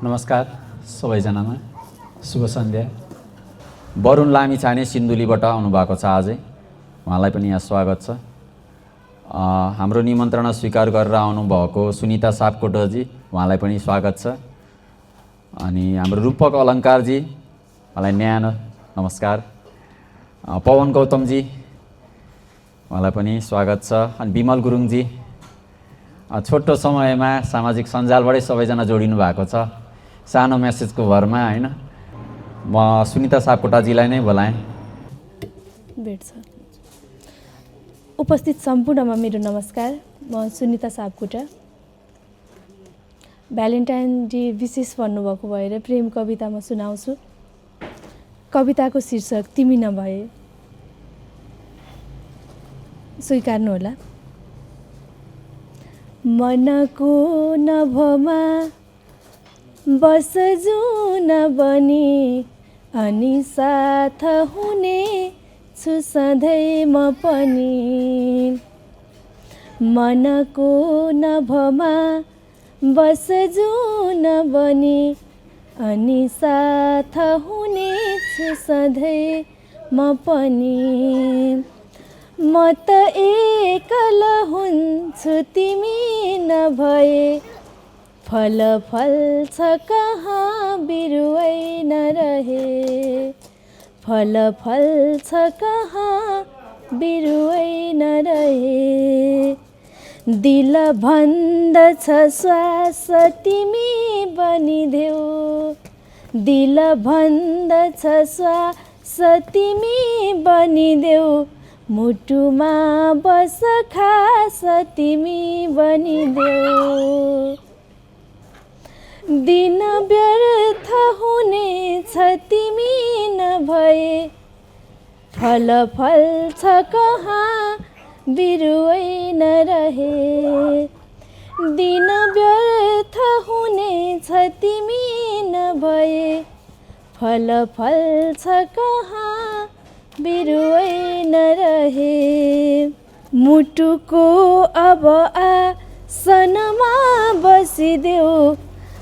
नमस्कार सबैजनामा शुभ सन्ध्या। वरुण लामिछाने सिन्धुलीबाट आउनुभएको छ आजै, उहाँलाई पनि यहाँ स्वागत छ। हाम्रो निमन्त्रणा स्वीकार गरेर आउनुभएको सुनिता सापकोटाजी, उहाँलाई पनि स्वागत छ। अनि हाम्रो रूपक अलङ्कारजी, उहाँलाई न्यानो नमस्कार। पवन गौतमजी, उहाँलाई पनि स्वागत छ। अनि विमल गुरुङजी, छोटो समयमा सामाजिक सञ्जालबाटै सबैजना जोडिनु भएको छ, सानो मेसेजको भरमा हैन। म सुनिता सापकोटाजीलाई नै बोलाएँ। भेट्छ। उपस्थित सम्पूर्णमा मेरो नमस्कार। म सुनिता सापकोटा। भ्यालेन्टाइन डे विशेष भन्नुभएको भएर प्रेम कविता म सुनाउँछु। कविताको शीर्षक तिमी नभए। स्वीकार्नुहोला। मनको नभमा बस जुन बनी अनि साथ हुने छु सधैँ म पनि। मनको नभमा बस जुन बनी अनि साथ हुने छु सधैँ म पनि। म त एकल हुन्छु तिमी नभए, फल फल्छ कहाँ बिरुवै नरहे। फल फल्छ कहाँ बिरुवै नरहे। दिल भन्दछ श्वास तिमी बनिदेऊ। दिल भन्दछ श्वास तिमी बनिदेऊ। मुटुमा बस खास तिमी बनिदेऊ। दिन व्यर्थ हुनेछ तिमी नभए, फल फल्छ कहाँ बिरुवै नरहे। दिन व्यर्थ हुनेछ तिमी नभए, फल फल्छ कहाँ बिरुवै नरहे। मुटुको अब आसनमा बसिदेऊ।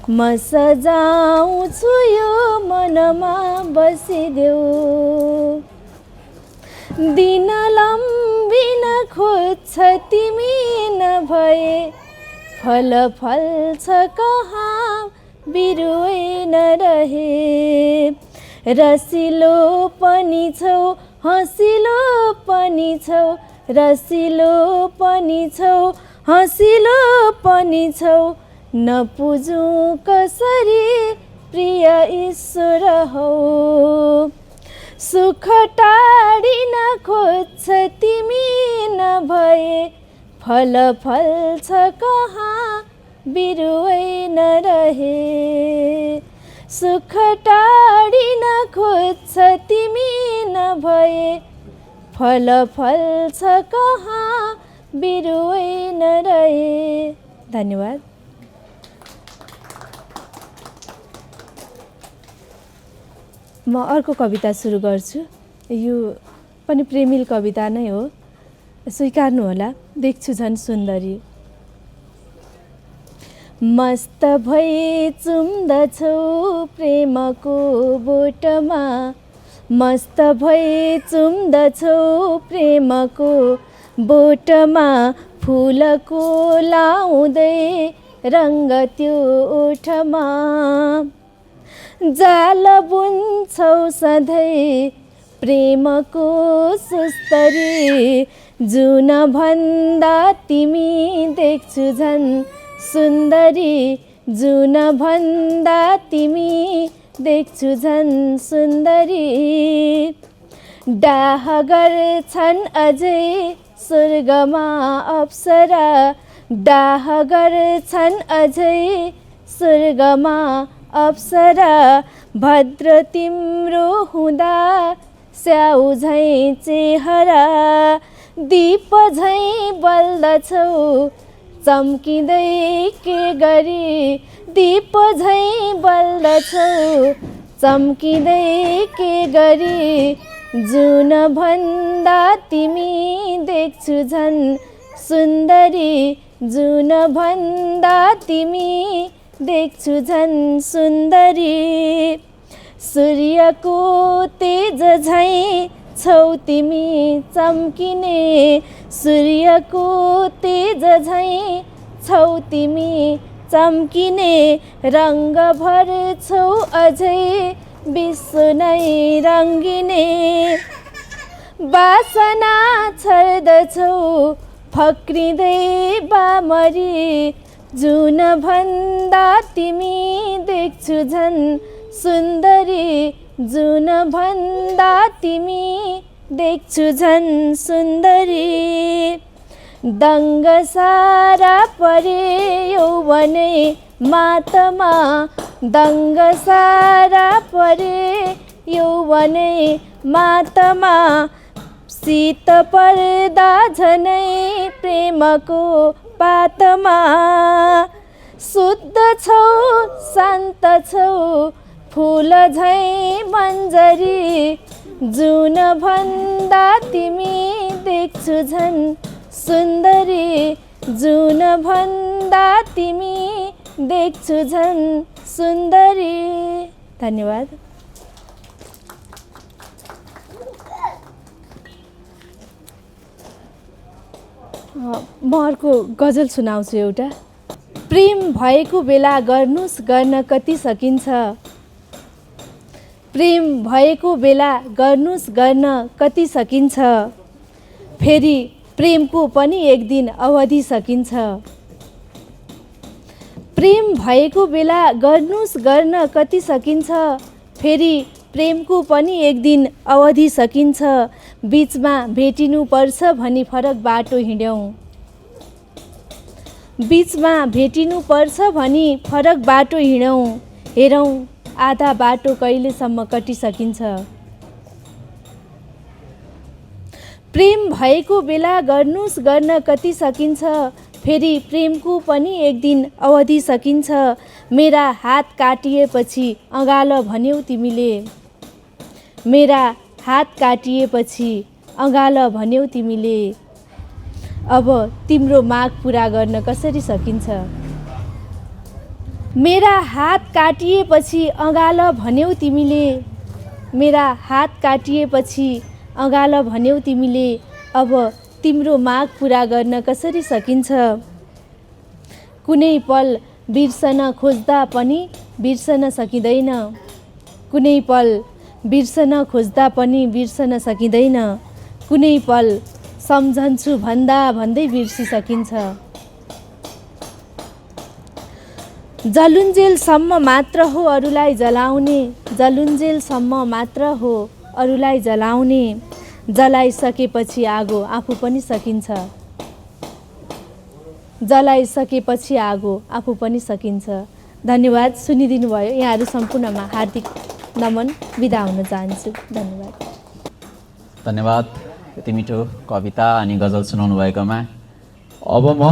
म सजाउँछु यो मनमा बसिदेऊ। दिन लम्बिन खोज्छ तिमी नभए, फल फल्छ कहाँ बिरुवै नरहे। रसिलो पनि छौ हँसिलो पनि छौ, रसिलो पनि छौ हँसिलो पनि छौ। नपुजौँ कसरी प्रिय ईश्वर हौ। सुख टाढिन खोज्छ तिमी नभए, फल फल्छ कहाँ बिरुवै नरहे। सुख टाढिन खोज्छ तिमी नभए, फल फल्छ कहाँ बिरुवै नरहे। धन्यवाद। म अर्को कविता सुरु गर्छु। यो पनि प्रेमिल कविता नै हो, स्वीकार्नुहोला। देख्छु झन् सुन्दरी। मस्त भई चुम्दछौ प्रेमको बोटमा, मस्त भई चुम्दछौ प्रेमको बोटमा। फुलको लाउँदै रङ्ग त्यो ओठमा, जाल बुन्छौ सधैँ प्रेमको सुस्तरी। जुन भन्दा तिमी देख्छु झन् सुन्दरी। जुन भन्दा तिमी देख्छु झन् सुन्दरी। डाह गर्छन् अझै स्वर्गमा अप्सरा, डाह गर्छन् अझै स्वर्गमा अप्सरा। भद्र तिम्रो हुँदा स्याउ झैँ चेहरा, दीप झैँ बल्दछौ चम्किँदै के गरी। दीप झैँ बल्दछौ चम्किँदै के गरी। जुन भन्दा तिमी देख्छु झन् सुन्दरी। जुन भन्दा तिमी देख्छु झन् सुन्दरी। सूर्यको तेज झैँ छौ तिमी चम्किने, सूर्यको तेज झैँ छौ तिमी चम्किने। रङ्गभर छौ अझै विश्व नै रङ्गिने। बासना छर्दछौ फक्रिँदै बामरी, जुन भन्दा तिमी देख्छु झन् सुन्दरी। जुन भन्दा तिमी देख्छु झन् सुन्दरी। दङ्ग सारा परे यौवनै मातमा, दङ्ग सारा परे यौवनै मातमा। शीत पर्दा झनै प्रेमको पातमा। शुद्ध छौ शान्त छौ फुल झैँ मन्जरी, जुन भन्दा तिमी देख्छु झन् सुन्दरी। जुन भन्दा तिमी देख्छु झन् सुन्दरी। धन्यवाद। म अर्को गजल सुनाउँछु एउटा। प्रेम भएको बेला गर्नुस् गर्न कति सकिन्छ, प्रेम भएको बेला गर्नुस् गर्न कति सकिन्छ। फेरि प्रेमको पनि एक दिन अवधि सकिन्छ। प्रेम भएको बेला गर्नुस् गर्न कति सकिन्छ, फेरि प्रेमको पनि एक दिन अवधि सकिन्छ। बिचमा भेटिनु पर्छ भनी फरक बाटो हिँड्यौँ, बिचमा भेटिनु पर्छ भनी फरक बाटो हिँडौँ। हेरौँ आधा बाटो कहिलेसम्म कटिसकिन्छ। प्रेम भएको बेला गर्नुस् गर्न कति सकिन्छ, फेरि प्रेमको पनि एक दिन अवधि सकिन्छ। मेरा हात काटिएपछि अँगाल भन्यौ तिमीले, मेरा हात काटिएपछि अँगाल भन्यौ तिमीले। अब तिम्रो माग पुरा गर्न कसरी सकिन्छ। मेरा हात काटिएपछि अँगाल भन्यौ तिमीले, मेरा हात काटिएपछि अँगाल भन्यौ तिमीले। अब तिम्रो माग पुरा गर्न कसरी सकिन्छ। कुनै पल बिर्सन खोज्दा पनि बिर्सन सकिँदैन, कुनै पल बिर्सन खोज्दा पनि बिर्सन सकिँदैन। कुनै पल सम्झन्छु भन्दा भन्दै बिर्सिसकिन्छ। जलुन्जेलसम्म मात्र हो अरूलाई जलाउने, जलुन्जेलसम्म मात्र हो अरूलाई जलाउने। जलाइसकेपछि आगो आफू पनि सकिन्छ, जलाइसकेपछि आगो आफू पनि सकिन्छ। धन्यवाद। सुनिदिनु भयो यहाँहरू सम्पूर्णमा हार्दिक नमन। बिदा हुन चाहन्छु। धन्यवाद। धन्यवाद यति मिठो कविता अनि गजल सुनाउनु भएकोमा। अब म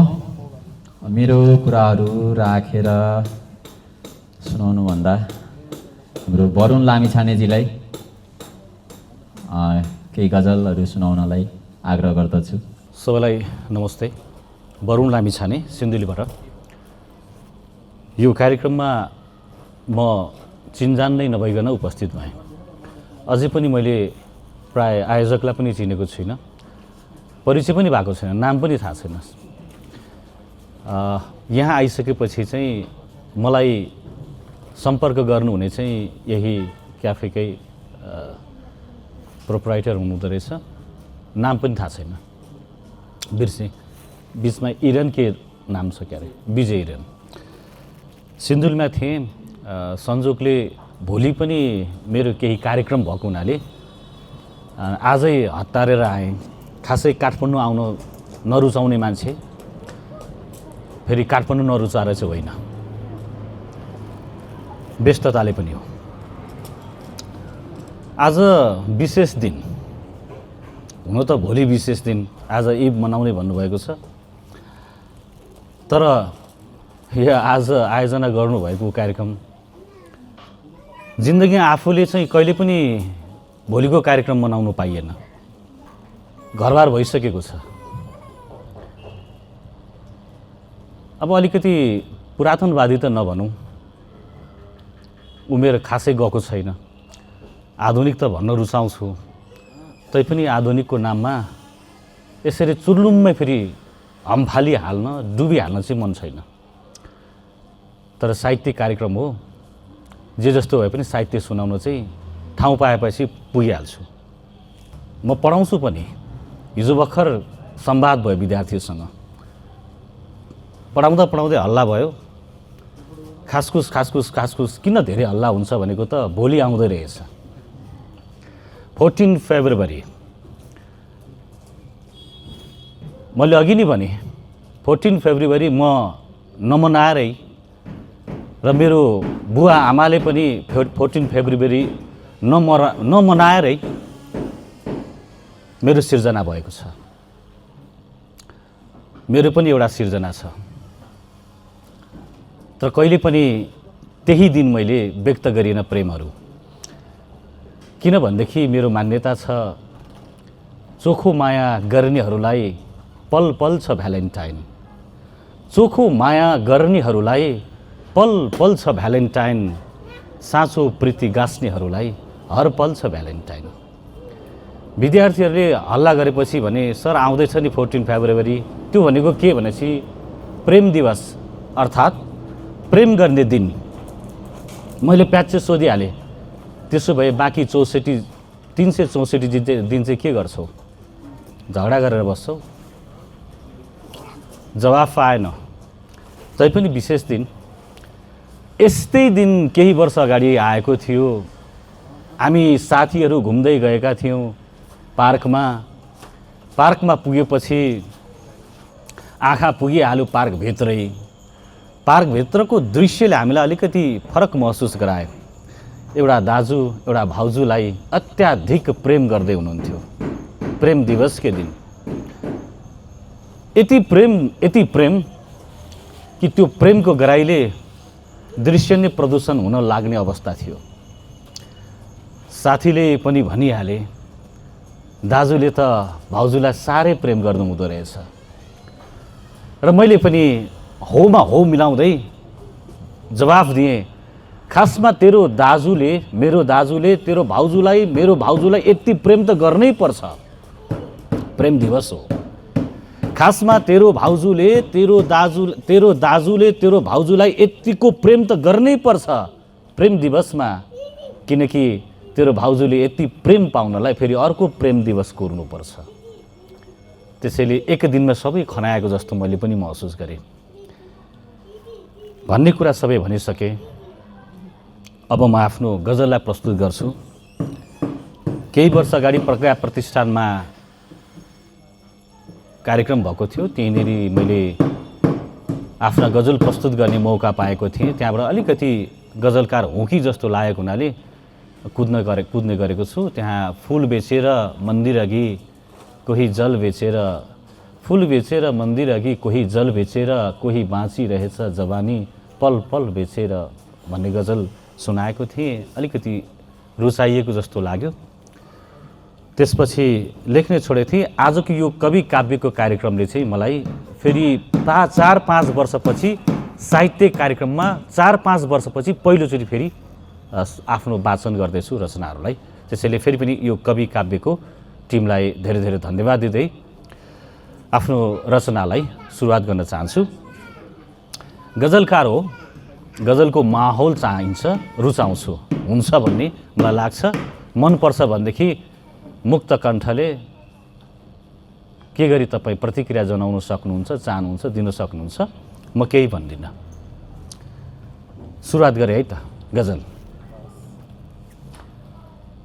मेरो कुराहरू राखेर सुनाउनुभन्दा हाम्रो वरुण लामिछानेजीलाई केही गजलहरू सुनाउनलाई आग्रह गर्दछु। सबैलाई नमस्ते। वरुण लामिछाने सिन्धुलीबाट। यो कार्यक्रममा म चिनजान नै नभइकन उपस्थित भएँ। अझै पनि मैले प्राय आयोजकलाई पनि चिनेको छुइनँ, परिचय पनि भएको छैन, नाम पनि थाहा छैन। यहाँ आइसकेपछि चाहिँ मलाई सम्पर्क गर्नुहुने चाहिँ यही क्याफेकै प्रोप्राइटर हुनुहुँदो रहेछ। नाम पनि थाहा छैन, बिर्सेँ। बिचमा इरन के नाम छ क्यारे, विजय इरन। सिन्धुलीमा थिएँ। संजोगले भोलि पनि मेरो केही कार्यक्रम भएको हुनाले आजै हतारेर आएँ। खासै काठमाडौँ आउन नरुचाउने मान्छे, फेरि काठमाडौँ नरुचाएर चाहिँ होइन, व्यस्तताले पनि हो। आज विशेष दिन, हुन त भोलि विशेष दिन, आज ईद मनाउने भन्नुभएको छ। तर यो आज आयोजना गर्नुभएको कार्यक्रम जिन्दगीमा आफूले चाहिँ कहिले पनि भोलिको कार्यक्रम मनाउनु पाइएन। घरबार भइसकेको छ। अब अलिकति पुरातनवादी त नभनौँ, उमेर खासै गएको छैन, आधुनिक त भन्न रुचाउँछु, तैपनि आधुनिकको नाममा यसरी चुर्लुम्मै फेरि हम्फाली हाल्न, डुबिहाल्न चाहिँ मन छैन। तर साहित्य कार्यक्रम हो, जे जस्तो भए पनि साहित्य सुनाउन चाहिँ ठाउँ पाएपछि पुगिहाल्छु। म पढाउँछु पनि। हिजो भर्खर संवाद भयो विद्यार्थीहरूसँग, पढाउँदा पढाउँदै हल्ला भयो, खासखुस खासखुस खासखुस किन धेरै हल्ला हुन्छ भनेको त भोलि आउँदै रहेछ 14 फेब्रुअरी। मैले अघि नै भने 14 फेब्रुअरी म नमनाएरै र मेरो बुवा आमाले पनि 14 फेब्रुअरी नमनाएरै मेरो सिर्जना भएको छ। मेरो पनि एउटा सिर्जना छ, तर कहिले पनि त्यही दिन मैले व्यक्त गरिन प्रेमहरू। किनभनेदेखि मेरो मान्यता छ, चोखो माया गर्नेहरूलाई पल पल छ भ्यालेन्टाइन, चोखो माया गर्नेहरूलाई पल पल छ भ्यालेन्टाइन, साँचो प्रीति गाँच्नेहरूलाई हर पल छ भ्यालेन्टाइन। विद्यार्थीहरूले हल्ला गरेपछि भने सर आउँदैछ नि 14 फेब्रुअरी, त्यो भनेको के भनेपछि प्रेम दिवस अर्थात् प्रेम गर्ने दिन। मैले प्याच्चे सोधिहालेँ, त्यसो भए बाँकी 364 दिन चाहिँ के गर्छौ? झगडा गरेर बस्छौ? जवाफ आएन। तैपनि विशेष दिन, यस्तै दिन केही वर्ष अगाडि आएको थियो। हामी साथीहरू घुम्दै गएका थियौँ पार्कमा पुगेपछि आँखा पुगिहाल्यो पार्कभित्रै। पार्कभित्रको दृश्यले हामीलाई अलिकति फरक महसुस गरायो। एउटा दाजु एउटा भाउजूलाई अत्याधिक प्रेम गर्दै हुनुहुन्थ्यो प्रेम दिवसकै दिन। यति प्रेम कि त्यो प्रेमको गराइले दृश्य नै प्रदूषण हुन लाग्ने अवस्था थियो। साथीले पनि भनिहाले, दाजुले त भाउजूलाई साह्रै प्रेम गर्नुहुँदो रहेछ। र मैले पनि होमा हो मिलाउँदै जवाफ दिएँ, खासमा तेरो दाजुले मेरो दाजुले तेरो भाउजूलाई मेरो भाउजूलाई यति प्रेम त गर्नै पर्छ, प्रेम दिवस हो। खासमा तेरो दाजुले तेरो भाउजूलाई यतिको प्रेम त गर्नै पर्छ प्रेम दिवसमा, किनकि तेरो भाउजूले यति प्रेम पाउनलाई फेरि अर्को प्रेम दिवस कोर्नुपर्छ। त्यसैले एक दिनमा सबै खनाएको जस्तो मैले पनि महसुस गरेँ। भन्ने कुरा सबै भनिसके। अब म आफ्नो गजललाई प्रस्तुत गर्छु। केही वर्ष अगाडि प्रज्ञा प्रतिष्ठानमा कार्यक्रम भएको थियो, त्यहीँनिर मैले आफ्ना गजल प्रस्तुत गर्ने मौका पाएको थिएँ। त्यहाँबाट अलिकति गजलकार हुँ कि जस्तो लागेको हुनाले कुद्ने गरेको छु। त्यहाँ फुल बेचेर मन्दिर अघि कोही जल बेचेर, फुल बेचेर मन्दिर अघि कोही जल बेचेर, कोही बाँचिरहेछ जवानी पल पल बेचेर भन्ने गजल सुनाएको थिएँ। अलिकति रुचाइएको जस्तो लाग्यो। त्यसपछि लेख्ने छोडेको थिएँ। आजको यो कवि काव्यको कार्यक्रमले चाहिँ मलाई फेरि 4-5 वर्षपछि साहित्य कार्यक्रममा 4-5 वर्षपछि पहिलोचोटि फेरि आफ्नो वाचन गर्दैछु रचनाहरूलाई। त्यसैले फेरि पनि यो कवि काव्यको टिमलाई धेरै धेरै धन्यवाद दिँदै आफ्नो रचनालाई सुरुवात गर्न चाहन्छु। गजलकार हो, गजलको माहौल चाहिन्छ, रुचाउँछु, हुन्छ भन्ने मलाई लाग्छ। मनपर्छ भनेदेखि मुक्त कण्ठले के गरी तपाईँ प्रतिक्रिया जनाउन सक्नुहुन्छ, चाहनुहुन्छ, दिन सक्नुहुन्छ। म केही भन्दिनँ। सुरुवात गरेँ है त। गजल।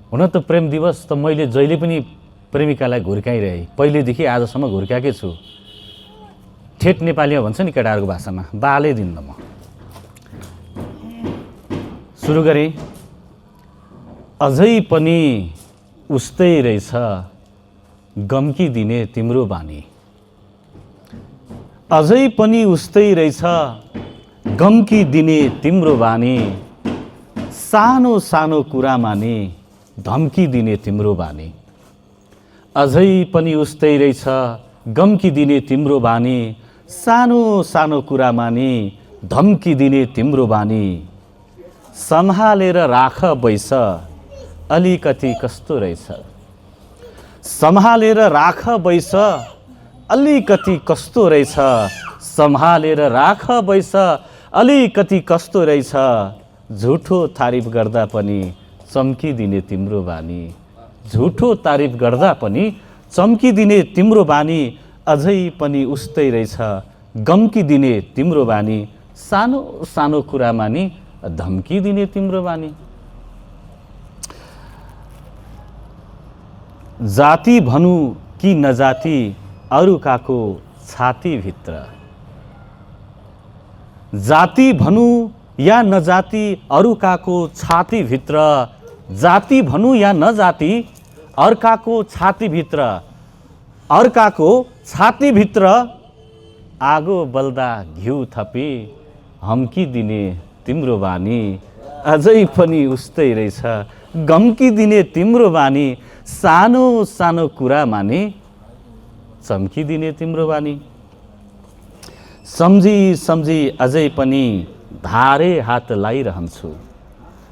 हुन त प्रेम दिवस त मैले जहिले पनि प्रेमिकालाई घुर्काइरहेँ, पहिलेदेखि आजसम्म घुर्काएकै छु। ठेट नेपालीमा भन्छ नि केटाहरूको भाषामा, बालै दिन्न म। सुरु गरेँ। अझै पनि उस्तै रहेछ गम्की दिने तिम्रो बानी, अझै पनि उस्तै रहेछ गम्की दिने तिम्रो बानी, सानो सानो कुरामा नि धम्की दिने तिम्रो बानी, अझै पनि उस्तै रहेछ गम्की दिने तिम्रो बानी, सानो सानो कुरामा नि धम्की दिने तिम्रो बानी, सम्हालेर राख बैस अलिकति कस्तो रहेछ। सम्हालेर राख बैस अलिकति कस्तो रहेछ, सम्हालेर राख बैस अलिकति कस्तो रहेछ। झुठो तारिफ गर्दा पनि चम्किदिने तिम्रो बानी, झुठो तारिफ गर्दा पनि चम्किदिने तिम्रो बानी, अझै पनि उस्तै रहेछ गम्किदिने तिम्रो बानी। सानो सानो कुरामा नि धम्की दिने तिम्रो बानी। जाति भनु कि नजाति अरूकाको छातीभित्र, जाति भनु या नजाति अरूकाको छातीभित्र, जाति भनु या नजाति अर्काको छातीभित्र, अर्काको छातीभित्र आगो बल्दा घिउ थपी हम्की दिने तिम्रो बानी, अझै पनि उस्तै रहेछ गम्की दिने तिम्रो बानी। सानो सानो कुरामा नि चम्किदिने तिम्रो बानी। सम्झी सम्झी अझै पनि धारे हात लाइरहन्छु,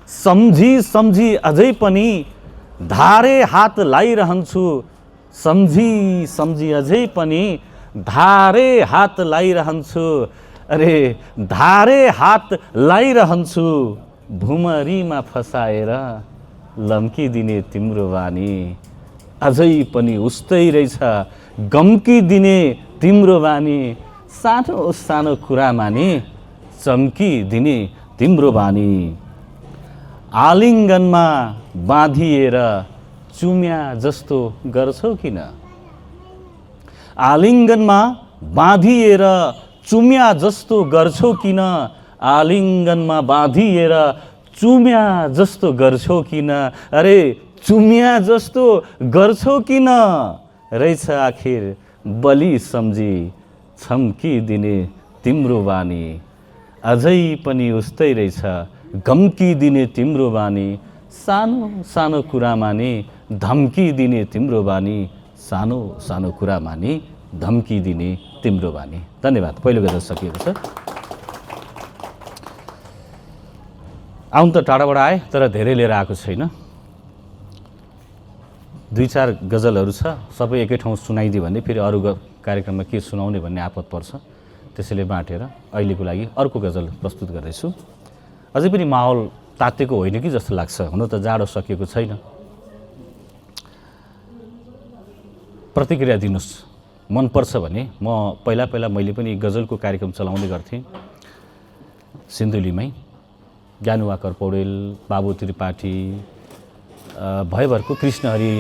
सम्झी सम्झी अझै पनि धारे हात लाइरहन्छु, सम्झी सम्झी अझै पनि धारे हात लाइरहन्छु। अरे धारे हात लाइरहन्छु, भुमरीमा फसाएर लम्किदिने तिम्रो बानी, अझै पनि उस्तै रहेछ गम्किदिने तिम्रो बानी। सानो सानो कुरामा नि चम्किदिने तिम्रो बानी। आलिङ्गनमा बाँधिएर चुम्या जस्तो गर्छौ किन, आलिङ्गनमा बाँधिएर चुम्या जस्तो गर्छौ किन, आलिङ्गनमा बाँधिएर चुम्या जस्तो गर्छौ किन। अरे चुम्या जस्तो गर्छौ किन, रहेछ आखिर बलि सम्झी छम्किदिने तिम्रो बानी, अझै पनि उस्तै रहेछ गम्किदिने तिम्रो बानी। सानो सानो कुरामा नि धम्की दिने तिम्रो बानी, सानो सानो कुरामा नि धम्की दिने तिम्रो बानी। धन्यवाद। पहिलो गजल सकिएको छ। आउनु त टाढाबाट आए तर धेरै लिएर आएको छैन। 2-4 गजलहरू छ, सबै एकै ठाउँ सुनाइदियो भने फेरि अरू कार्यक्रममा के सुनाउने भन्ने आपत पर्छ, त्यसैले बाँटेर अहिलेको लागि अर्को गजल प्रस्तुत गर्दैछु। अझै पनि माहौल तातेको होइन कि जस्तो लाग्छ, हुन त जाडो सकिएको छैन। प्रतिक्रिया दिनुहोस्, मनपर्छ भने। म पहिला मैले पनि गजलको कार्यक्रम चलाउने गर्थेँ सिन्धुलीमै। ज्ञानुवाकर पौडेल, बाबु त्रिपाठी, भयभरको कृष्णहरि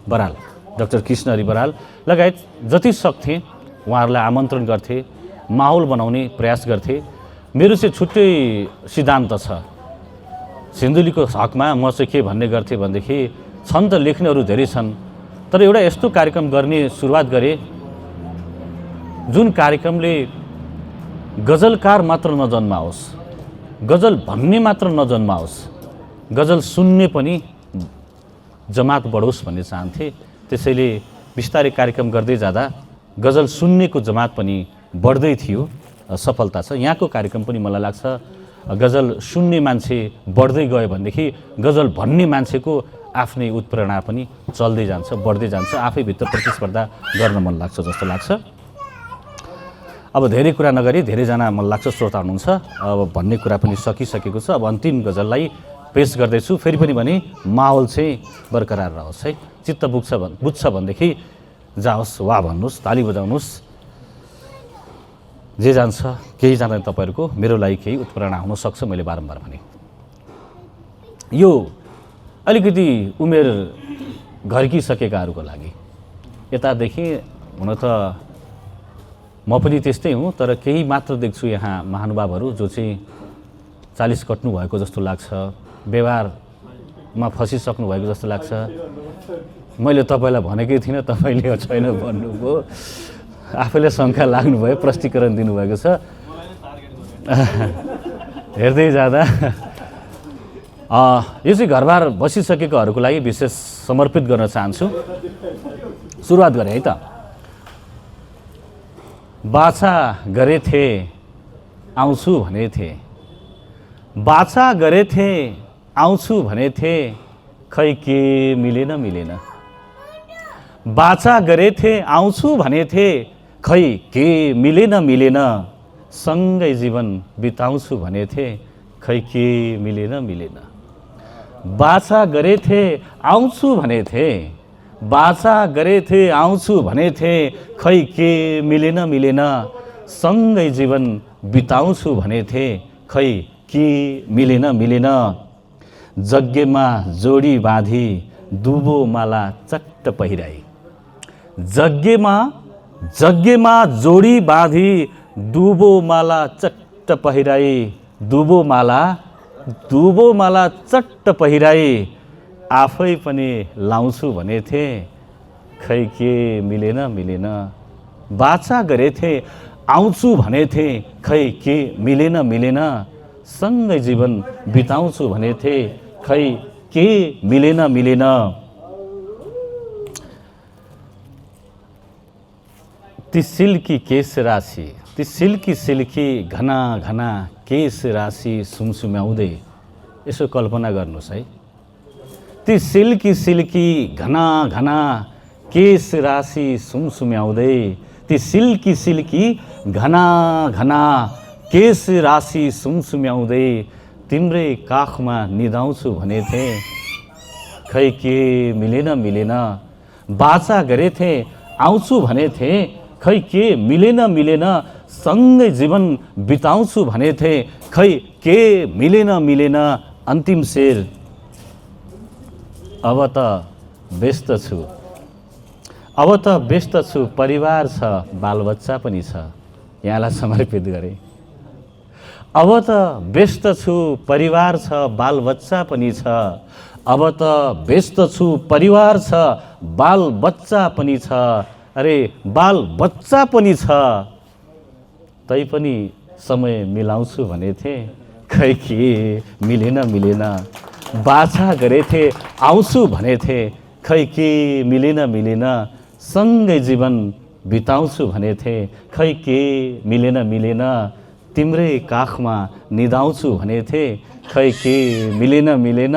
बराल, डाक्टर कृष्णहरि बराल लगायत जति सक्थेँ उहाँहरूलाई आमन्त्रण गर्थेँ, माहौल बनाउने प्रयास गर्थेँ। मेरो चाहिँ छुट्टै सिद्धान्त छ सिन्धुलीको हकमा। म चाहिँ के भन्ने गर्थेँ भनेदेखि, छन् त लेख्नेहरू धेरै छन्, तर एउटा यस्तो कार्यक्रम गर्ने सुरुवात गरेँ जुन कार्यक्रमले गजलकार मात्र नजन्माओस्, गजल भन्ने मात्र नजन्माओस्, गजल सुन्ने पनि जमात बढोस् भन्ने चाहन्थे। त्यसैले बिस्तारै कार्यक्रम गर्दै जाँदा गजल सुन्नेको जमात पनि बढ्दै थियो। सफलता छ यहाँको कार्यक्रम पनि। मलाई लाग्छ गजल सुन्ने मान्छे बढ्दै गयो भनेदेखि गजल भन्ने मान्छेको आफ्नै उत्प्रेरणा पनि चल्दै जान्छ, बढ्दै जान्छ, आफैभित्र प्रतिस्पर्धा गर्न मन लाग्छ जस्तो लाग्छ। अब धेरै कुरा नगरी, धेरैजना मलाई लाग्छ श्रोता हुनुहुन्छ, अब भन्ने कुरा पनि सकिसकेको छ। अब अन्तिम गजललाई पेश गर्दैछु। फेरि पनि भने माहौल चाहिँ बरकरार रहोस् है। चित्त बुझ्छ भनेदेखि जाओस्, वाह भन्नुहोस्, ताली बजाउनुहोस्, जे जान्छ केही जाँदैन तपाईँहरूको, मेरो लागि केही उत्प्रेरणा हुनसक्छ। मैले बारम्बार भने यो अलिकति उमेर घर्किसकेकाहरूको लागि। यतादेखि हुन त म पनि त्यस्तै हुँ, तर केही मात्र देख्छु यहाँ महानुभावहरू जो चाहिँ 40 कट्नु भएको जस्तो लाग्छ, व्यवहारमा फसिसक्नु भएको जस्तो लाग्छ। मैले तपाईँलाई भनेकै थिइनँ, तपाईँले छैन भन्नुभयो, आफैले शङ्का लाग्नुभयो, प्रष्टीकरण दिनुभएको छ। हेर्दै जाँदा यो चाहिँ घरबार बसिसकेकोहरूको लागि विशेष समर्पित गर्न चाहन्छु। सुरुवात गरेँ है त। बाछा गरेथे आउँछु भनेथे, बाछा गरेथे आउँछु भनेथे, खै के मिलेन मिलेन। बाछा गरेथे आउँछु भनेथे, खै के मिलेन मिलेन। सँगै जीवन बिताउँछु भनेथे, खै के मिलेन मिलेन। बाछा गरेथे आउँछु भनेथे, बाछा गरेथे आउँछु भनेथे, खै के मिलेन मिलेन। सँगै जीवन बिताउँछु भनेथे, खै के मिलेन मिलेन। यज्ञमा जोडी बाँधी दुबो माला चट्ट पहिराई, यज्ञमा जोडी बाँधी दुबो माला चट्ट पहिराई, दुबो माला चट्ट पहिराई। आफै पनि लाउँछु भनेथे, खै के मिलेन मिलेन। बाछा गरेथे आउँछु भनेथे, खै के मिलेन मिलेन। सँगै जीवन बिताउँछु भनेथे, खै के मिलेन मिलेन। ती सिल्की केश राशि, ती सिल्की घना घना केश राशि सुमसुम्याउँदै, यसो कल्पना गर्नुहोस् है। ती सिल्की घना घना केश राशि सुमसुम्याउँदै, ती सिल्की घना घना केश राशि सुमसुम्याउँदै, तिम्रै काखमा निदाउँछु भनेथे, खै के मिलेन मिलेन। बाछा गरेथे आउँछु भनेथे, खै के मिलेन मिलेन। सँगै जीवन बिताउँछु भनेथे, खै के मिलेन मिलेन। अन्तिम शेर, अब त व्यस्त छु, परिवार छ, बालबच्चा पनि छ। यहाँलाई समर्पित गरे। अब त व्यस्त छु, परिवार छ, बालबच्चा पनि छ। अब त व्यस्त छु, परिवार छ, बालबच्चा पनि छ। अरे बालबच्चा पनि छ, तैपनि समय मिलाउँछु भनेथे, खै के मिलेन मिलेन। बाछा गरेथे आउँछु भनेथे, खै के मिलेन मिलेन। सँगै जीवन बिताउँछु भनेथे, खै के मिलेन मिलेन। तिम्रै काखमा निदाउँछु भनेथे, खै के मिलेन मिलेन।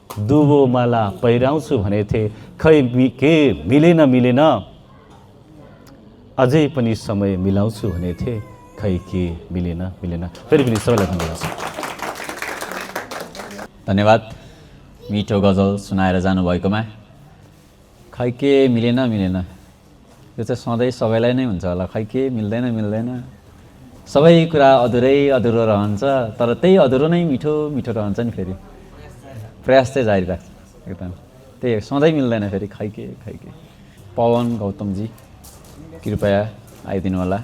दुबो माला पहिराउँछु भनेथे, खै के मिलेन मिलेन। अझै पनि समय मिलाउँछु भनेथे, खै के मिलेन मिलेन। फेरि पनि सबैलाई धन्यवाद। धन्यवाद मिठो गजल सुनाएर जानुभएकोमा। खै के मिलेन मिलेन, यो चाहिँ सधैँ सबैलाई नै हुन्छ होला। खै के मिल्दैन मिल्दैन, सबै कुरा अधुरो रहन्छ, तर त्यही अधुरो नै मिठो मिठो रहन्छ नि। फेरि प्रयास चाहिँ जारी राख्छ एकदम, त्यही सधैँ मिल्दैन फेरि। खै के पवन गौतमजी कृपया आइदिनु होला।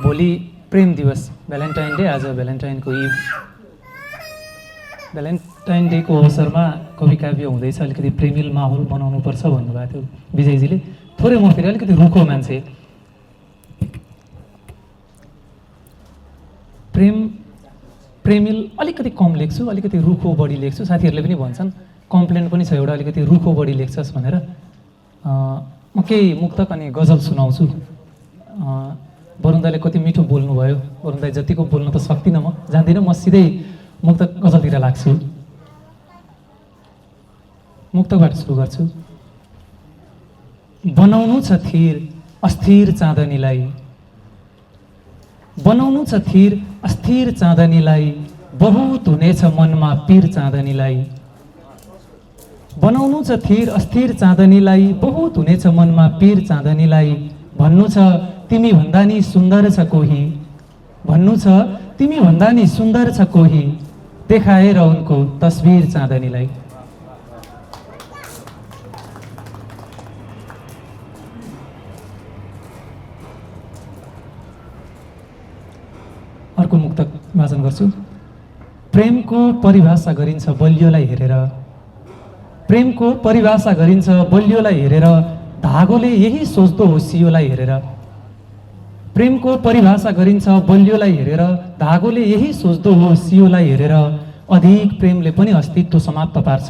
भोलि प्रेम दिवस, भ्यालेन्टाइन डे, आज भ्यालेन्टाइनको इभ। भ्यालेन्टाइन डेको अवसरमा कवि काव्य हुँदैछ, अलिकति प्रेमिल माहौल बनाउनुपर्छ भन्नुभएको थियो विजयजीले। थोरै म फेरि अलिकति रुखो मान्छे, प्रेमिल अलिकति कम लेख्छु, अलिकति रुखो बढी लेख्छु। साथीहरूले पनि भन्छन्, कम्प्लेन पनि छ एउटा, अलिकति रुखो बढी लेख्छस् भनेर। म केही मुक्तक अनि गजल सुनाउँछु। वरुण दाइले कति मिठो बोल्नुभयो, वरुण दाइ जतिको बोल्न त सक्दिनँ, म जान्दिनँ। म सिधै मुक्तक गजलतिर लाग्छु। मुक्तकबाट सुरु गर्छु। बनाउनु छ थिर अस्थिर चाँदनीलाई, बनाउनु छ थिर अस्थिर चाँदनीलाई, बहुत हुनेछ मनमा पीर चाँदनीलाई। बनाउनु छ थिर अस्थिर चाँदनीलाई, बहुत हुनेछ मनमा पीर चाँदनीलाई। भन्नु छ तिमी भन्दा नि सुन्दर छ कोही, भन्नु छ तिमी भन्दा नि सुन्दर छ कोही, देखाएर उनको तस्बिर चाँदनीलाई। अर्को मुक्तक वाचन गर्छु। प्रेमको परिभाषा गरिन्छ बलियोलाई हेरेर, प्रेमको परिभाषा गरिन्छ बलियोलाई हेरेर, धागोले यही सोच्दो हो सियोलाई हेरेर। प्रेमको परिभाषा गरिन्छ बलियोलाई हेरेर, धागोले यही सोच्दो हो सियोलाई हेरेर। अधिक प्रेमले पनि अस्तित्व समाप्त पार्छ,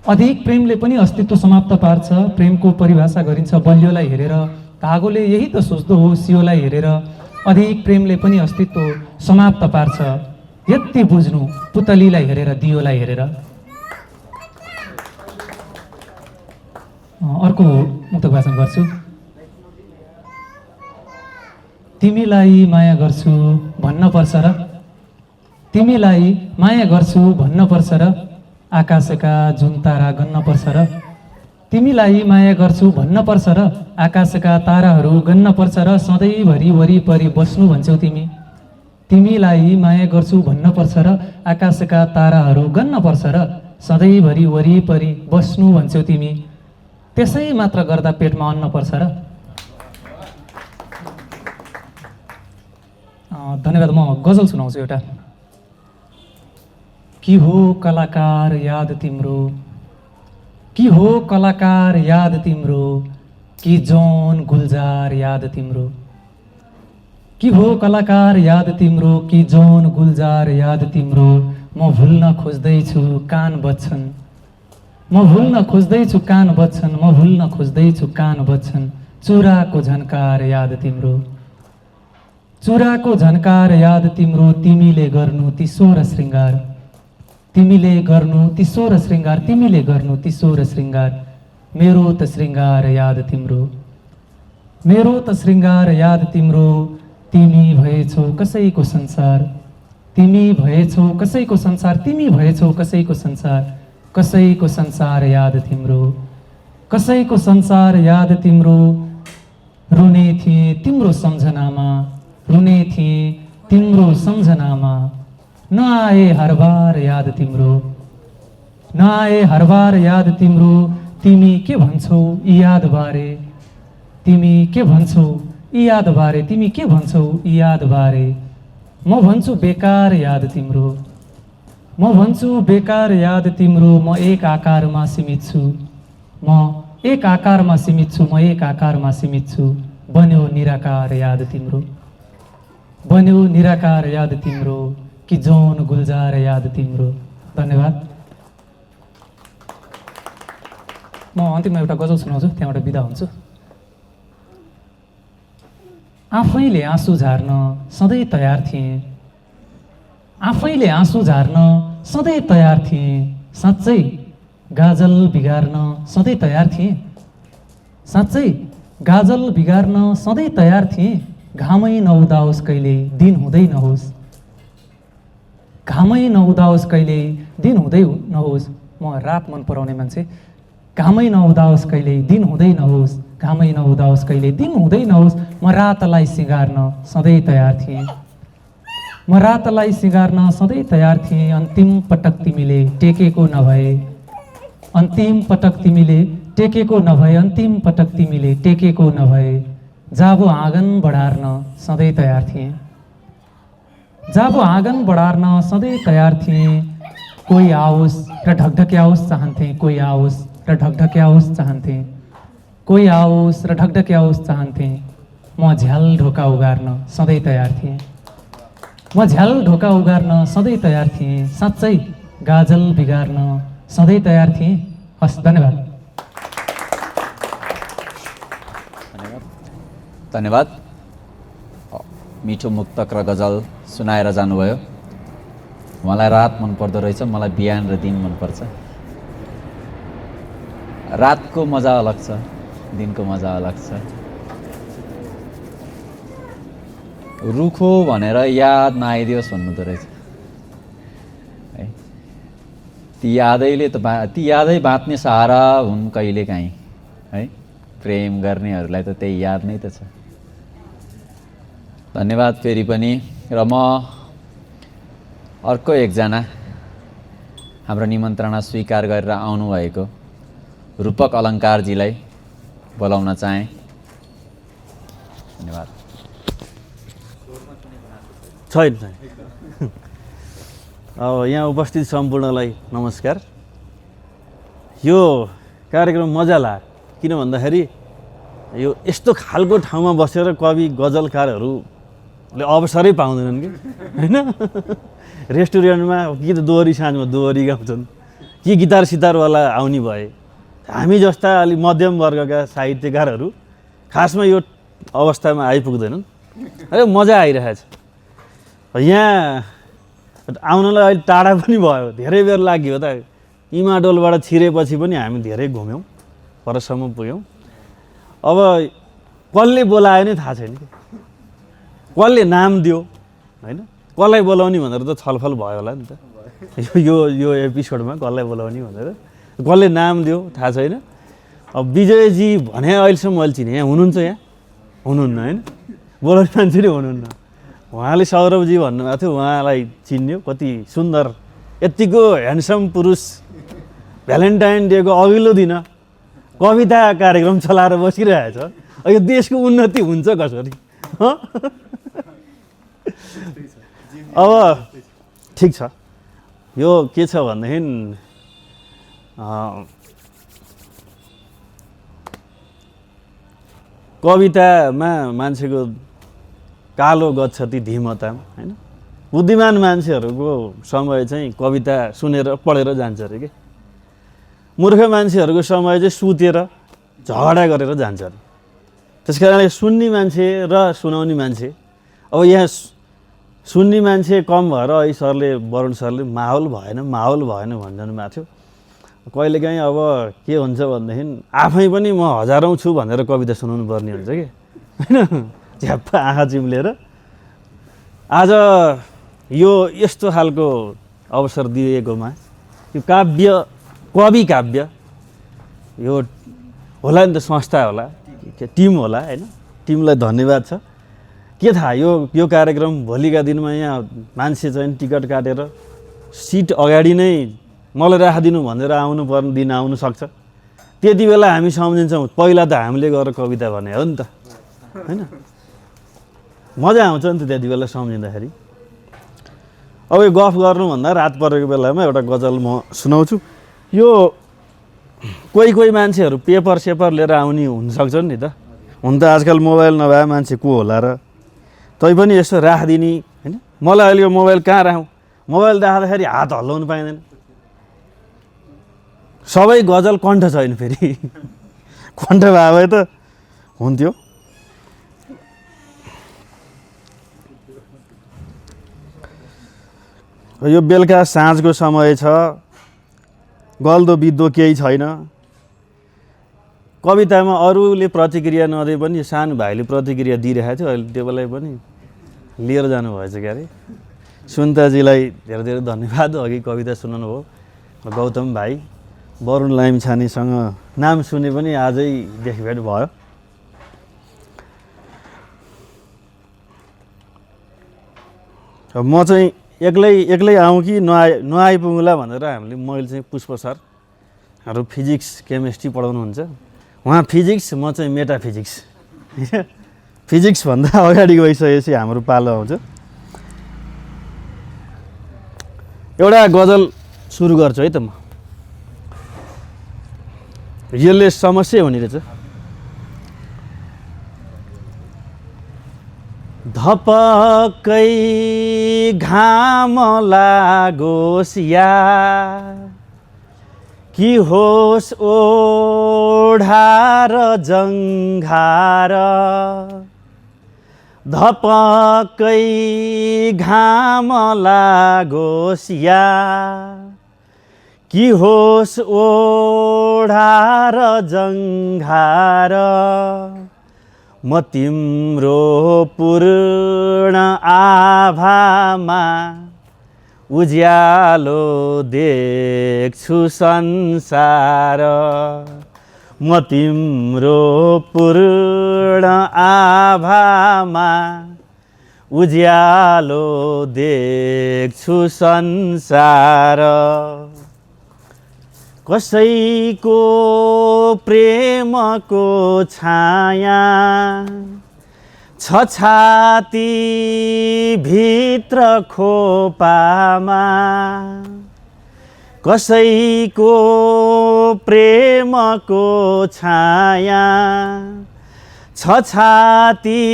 अधिक प्रेमले पनि अस्तित्व समाप्त पार्छ। प्रेमको परिभाषा गरिन्छ बलियोलाई हेरेर, धागोले यही त सोच्दो हो सियोलाई हेरेर, अधिक प्रेमले पनि अस्तित्व समाप्त पार्छ। यति बुझ्नु पुतलीलाई हेरेर, दियोलाई हेरेर। अर्को मुक्तक वाचन गर्छु। तिमीलाई माया गर्छु भन्न पर्छ र, तिमीलाई माया गर्छु भन्न पर्छ र, आकाशका जुन तारा गन्न पर्छ र, तिमीलाई माया गर्छु भन्न पर्छ र, आकाशका ताराहरू गन्न पर्छ र, सधैँभरि वरिपरि बस्नु भन्छौ तिमी। तिमीलाई माया गर्छु भन्न पर्छ र, आकाशका ताराहरू गन्न पर्छ र, सधैँभरि वरिपरि बस्नु भन्छौ तिमी। त्यसै मात्र गर्दा पेटमा अन्न पर्छ र। धन्यवाद। म गजल सुनाउँछु एउटा। कि हो कलाकार याद तिम्रो, कि हो कलाकार याद तिम्रो, कि जौन गुलजार याद तिम्रो। कि हो कलाकार याद तिम्रो, कि जौन गुलजार याद तिम्रो। म भुल्न खोज्दैछु कान बज्छन्, म भुल्न खोज्दैछु कान बज्छन्, म भुल्न खोज्दैछु कान बज्छन्। चुराको झन्कार याद तिम्रो, चुराको झन्कार याद तिम्रो। तिमीले गर्नु ती सोह्र श्रृङ्गार, तिमीले गर्नु ती सोह्र श्रृङ्गार, तिमीले गर्नु ती सोह्र श्रृङ्गार। मेरो त श्रृङ्गार याद तिम्रो, मेरो त श्रृङ्गार याद तिम्रो। तिमी भएछौ कसैको संसार, तिमी भएछौ कसैको संसार, तिमी भएछौ कसैको संसार। कसैको संसार याद तिम्रो, कसैको संसार याद तिम्रो। रुने थिएँ तिम्रो सम्झनामा, रुने थिएँ तिम्रो सम्झनामा। नआए हर बार याद तिम्रो, नआए हर बार याद तिम्रो। तिमी के भन्छौ यी यादबारे, तिमी के भन्छौ यी यादबारे, तिमी के भन्छौ यी यादबारे। म भन्छु बेकार याद तिम्रो, म भन्छु बेकार याद तिम्रो। म एक आकारमा सीमित छु, म एक आकारमा सीमित छु, म एक आकारमा सीमित छु। बन्यो निराकार याद तिम्रो, बन्यो निराकार याद तिम्रो। कि जौन गुलजार याद तिम्रो। धन्यवाद। म अन्तिममा एउटा गजल सुनाउँछु, त्यहाँबाट बिदा हुन्छु। आफैले आँसु झार्न सधैँ तयार थिएँ, आफैले आँसु झार्न सधैँ तयार थिएँ। साँच्चै गाजल बिगार्न सधैँ तयार थिएँ, साँच्चै गाजल बिगार्न सधैँ तयार थिएँ। घामै नउदाओस् कहिले दिन हुँदै नहोस्, घामै नउदाओस् कहिले दिन हुँदै नहोस्। म रात मन पराउने मान्छे। घामै नउदाओस् कहिले दिन हुँदै नहोस्, घामै नउदाओस् कहिले दिन हुँदै नहोस्। म रातलाई सिँगार्न सधैँ तयार थिएँ, म रातलाई सिँगार्न सधैँ तयार थिएँ। अन्तिम पटक तिमीले टेकेको नभए, अन्तिम पटक तिमीले टेकेको नभए, अन्तिम पटक तिमीले टेकेको नभए। जाबो आँगन बढार्न सधैँ तयार थिएँ, जाबो आँगन बढार्न सधैँ तयार थिएँ। कोही आओस् र ढकढक्याओस् चाहन्थेँ, कोही आओस् र ढकढक्याओस् चाहन्थेँ, कोही आओस् र ढकढक्याओस् चाहन्थेँ। म झ्याल ढोका उगार्न सधैँ तयार थिएँ, म झ्याल ढोका उगार्न सधैँ तयार थिएँ। साँच्चै गाजल बिगार्न सधैँ तयार थिएँ। हस्, धन्यवाद। धन्यवाद। मिठो मुक्तक र गजल सुनाएर जानुभयो। मलाई रात मनपर्दो रहेछ, मलाई बिहान र दिन मनपर्छ। रातको मजा अलग छ, दिनको मजा अलग छ। रुखो भनेर याद नआइदियोस् भन्नु त रहेछ है। ती यादैले त ती यादै बाँच्ने सहारा हुन् कहिलेकाहीँ है। प्रेम गर्नेहरूलाई त त्यही याद नै त छ। धन्यवाद फेरि पनि। र म अर्को एकजना हाम्रो निमन्त्रणा स्वीकार गरेर आउनुभएको रूपक अलङ्कारजीलाई बोलाउन चाहेँ। धन्यवाद। छैन अब यहाँ उपस्थित सम्पूर्णलाई नमस्कार। यो कार्यक्रम मजा लाग्यो, किन भन्दाखेरि यो यस्तो खालको ठाउँमा बसेर कवि गजलकारहरूले अवसरै पाउँदैनन् कि होइन। रेस्टुरेन्टमा कि त दोहोरी साँझमा दोहोरी गाउँछन्, कि गिटार सितारवाला आउने भए। हामी जस्ता अलिक मध्यम वर्गका साहित्यकारहरू खासमा यो अवस्थामा आइपुग्दैनन्। अरे मजा आइरहेछ। यहाँ आउनलाई अहिले टाढा पनि भयो, धेरै बेर लाग्यो त। इमाडोलबाट छिरेपछि पनि हामी धेरै घुम्यौँ, परसम्म पुग्यौँ। अब कसले बोलायो नि थाहा छैन कि, कसले नाम दियो होइन, कसलाई बोलाउने भनेर त छलफल भयो होला नि त यो एपिसोडमा, कसलाई बोलाउने भनेर। कसले नाम दियो थाहा छैन। अब विजयजी भने अहिलेसम्म मैले चिने, यहाँ हुनुहुन्छ, यहाँ हुनुहुन्न होइन, बोलाउने मान्छे नै हुनुहुन्न। उहाँले सौरभजी भन्नुभएको थियो, उहाँलाई चिन्यो। कति सुन्दर, यत्तिको ह्यान्डसम पुरुष भ्यालेन्टाइन डेको अघिल्लो दिन कविता कार्यक्रम चलाएर बसिरहेछ। यो देशको उन्नति हुन्छ कसरी? अब ठिक छ, यो के छ भनेदेखि कवितामा मान्छेको कालो गच्छति धीमताम होइन। बुद्धिमान मान्छेहरूको समय चाहिँ कविता सुनेर पढेर जान्छ अरे के। मूर्ख मान्छेहरूको समय चाहिँ सुतेर झगडा गरेर जान्छ अरे। त्यस कारणले सुन्ने मान्छे र सुनाउने मान्छे, अब यहाँ सुन्ने मान्छे कम भएर अहिले सरले, वरुण सरले माहौल भएन भनिरहनु भएको थियो। कहिलेकाहीँ अब के हुन्छ भनेदेखि आफै पनि म हजारौँ छु भनेर कविता सुनाउनु पर्ने हुन्छ कि होइन, झ्याप्प आँखा चिम्लेर। आज यो यस्तो खालको अवसर दिएकोमा यो काव्य, कवि काव्य, यो होला नि त, संस्था होला, टिम होला होइन, टिमलाई धन्यवाद छ। के थाहा यो कार्यक्रम भोलिका दिनमा यहाँ मान्छे चाहिँ टिकट काटेर सिट अगाडि नै मलाई राखिदिनु भनेर आउनुपर्ने दिन आउनु सक्छ। त्यति बेला हामी सम्झिन्छौँ पहिला त हामीले गरेर कविता भने हो नि त होइन। मजा आउँछ नि त त्यति बेला सम्झिँदाखेरि। अब यो गफ गर्नुभन्दा रात परेको बेलामा एउटा गजल म सुनाउँछु। यो कोही मान्छेहरू पेपर सेपर लिएर आउने हुनसक्छन् नि त। हुन त आजकल मोबाइल नभए मान्छे को होला र, तैपनि यसो राखिदिने होइन। मलाई अहिले यो मोबाइल कहाँ राखौँ, मोबाइल राख्दाखेरि हात हल्लाउनु पाइँदैन। सबै गजल कण्ठ छैन फेरि, कण्ठ भए भए त हुन्थ्यो। यो बेलुका साँझको समय छ, गल्दो बित्दो केही छैन। कवितामा अरूले प्रतिक्रिया नदिए पनि यो सानो भाइले प्रतिक्रिया दिइरहेको थियो, अहिले टेबललाई पनि लिएर जानुभएछ क्यारे। सुन्ताजीलाई धेरै धेरै धन्यवाद, अघि कविता सुनाउनु भयो। गौतम भाइ, वरुण लामिछानेसँग नाम सुने पनि आजै देखभेट भयो। म चाहिँ एक्लै आउँ कि नआइपुग्ला भनेर मैले चाहिँ पुष्प सरहरू फिजिक्स केमिस्ट्री पढाउनुहुन्छ। उहाँ फिजिक्स, म चाहिँ मेटाफिजिक्स। फिजिक्सभन्दा अगाडि गइसकेपछि हाम्रो पालो आउँछ। एउटा गजल सुरु गर्छु है त म। यसले समस्या हुने रहेछ। धपक्कै घाम लागोस् या कि होस् ओढार जङ्घार, धपक्कै घाम लागोस् या कि होस् ओढार जङ्घार, म तिम्रो पूर्ण आभामा उज्यालो देख्छु संसार, म तिम्रो पूर्ण आभामा उज्यालो देख्छु संसार। कसैको प्रेमको छाया छ छाती भित्र खोपामा, कसैको प्रेमको छाया छ छाती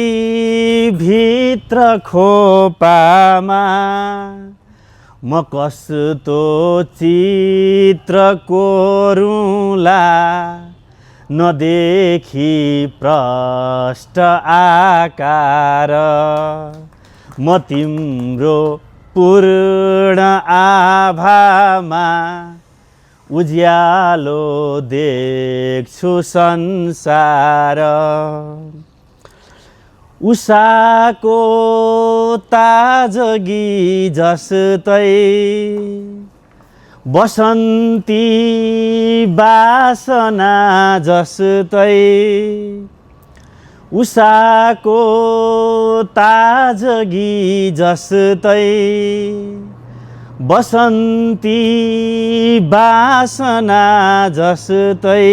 भित्र खोपामा, म कस्तो चित्र कोरुला नदेखी प्रष्ट आकार म तिम्रो पूर्ण आभामा उज्यालो देख्छु संसार उषाको ताजगी जस्तै बसन्ती बासना जस्तै उषाको ताजगी जस्तै बसन्ती बासना जस्तै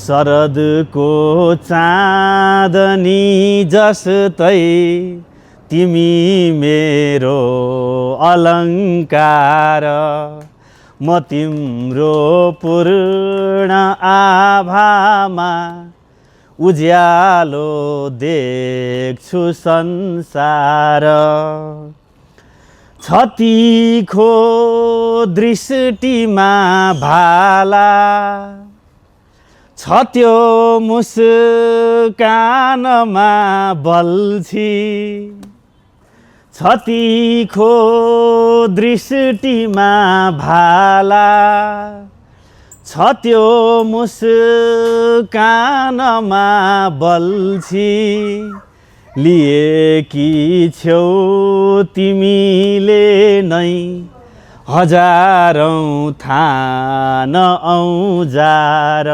शरदको चाँदनी जस्तै तिमी मेरो अलङ्कार म तिम्रो पूर्ण आभामा उज्यालो देख्छु संसार छतिखो दृष्टिमा भाला छ त्यो मुस्कानमा बल्छी छतिखो दृष्टिमा भाला छ त्यो मुस्कानमा बल्छी लिएकी छेउ तिमीले नै हजारौँ थान औजार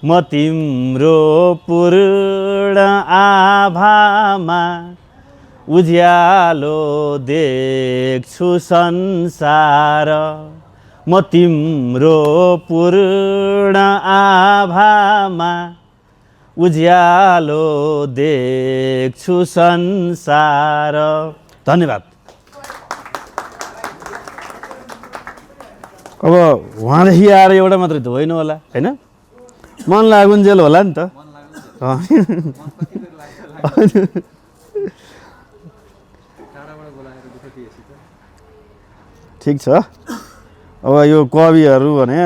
म तिम्रो पूर्ण आभामा उज्यालो देख्छु संसार म तिम्रो पूर्ण आभामा उज्यालो देख्छु संसार। धन्यवाद। अब उहाँदेखि आएर एउटा मात्रै त होइन होला हैन, मन लागुन्जेल होला नि त। ठिक छ। अब यो कविहरू भने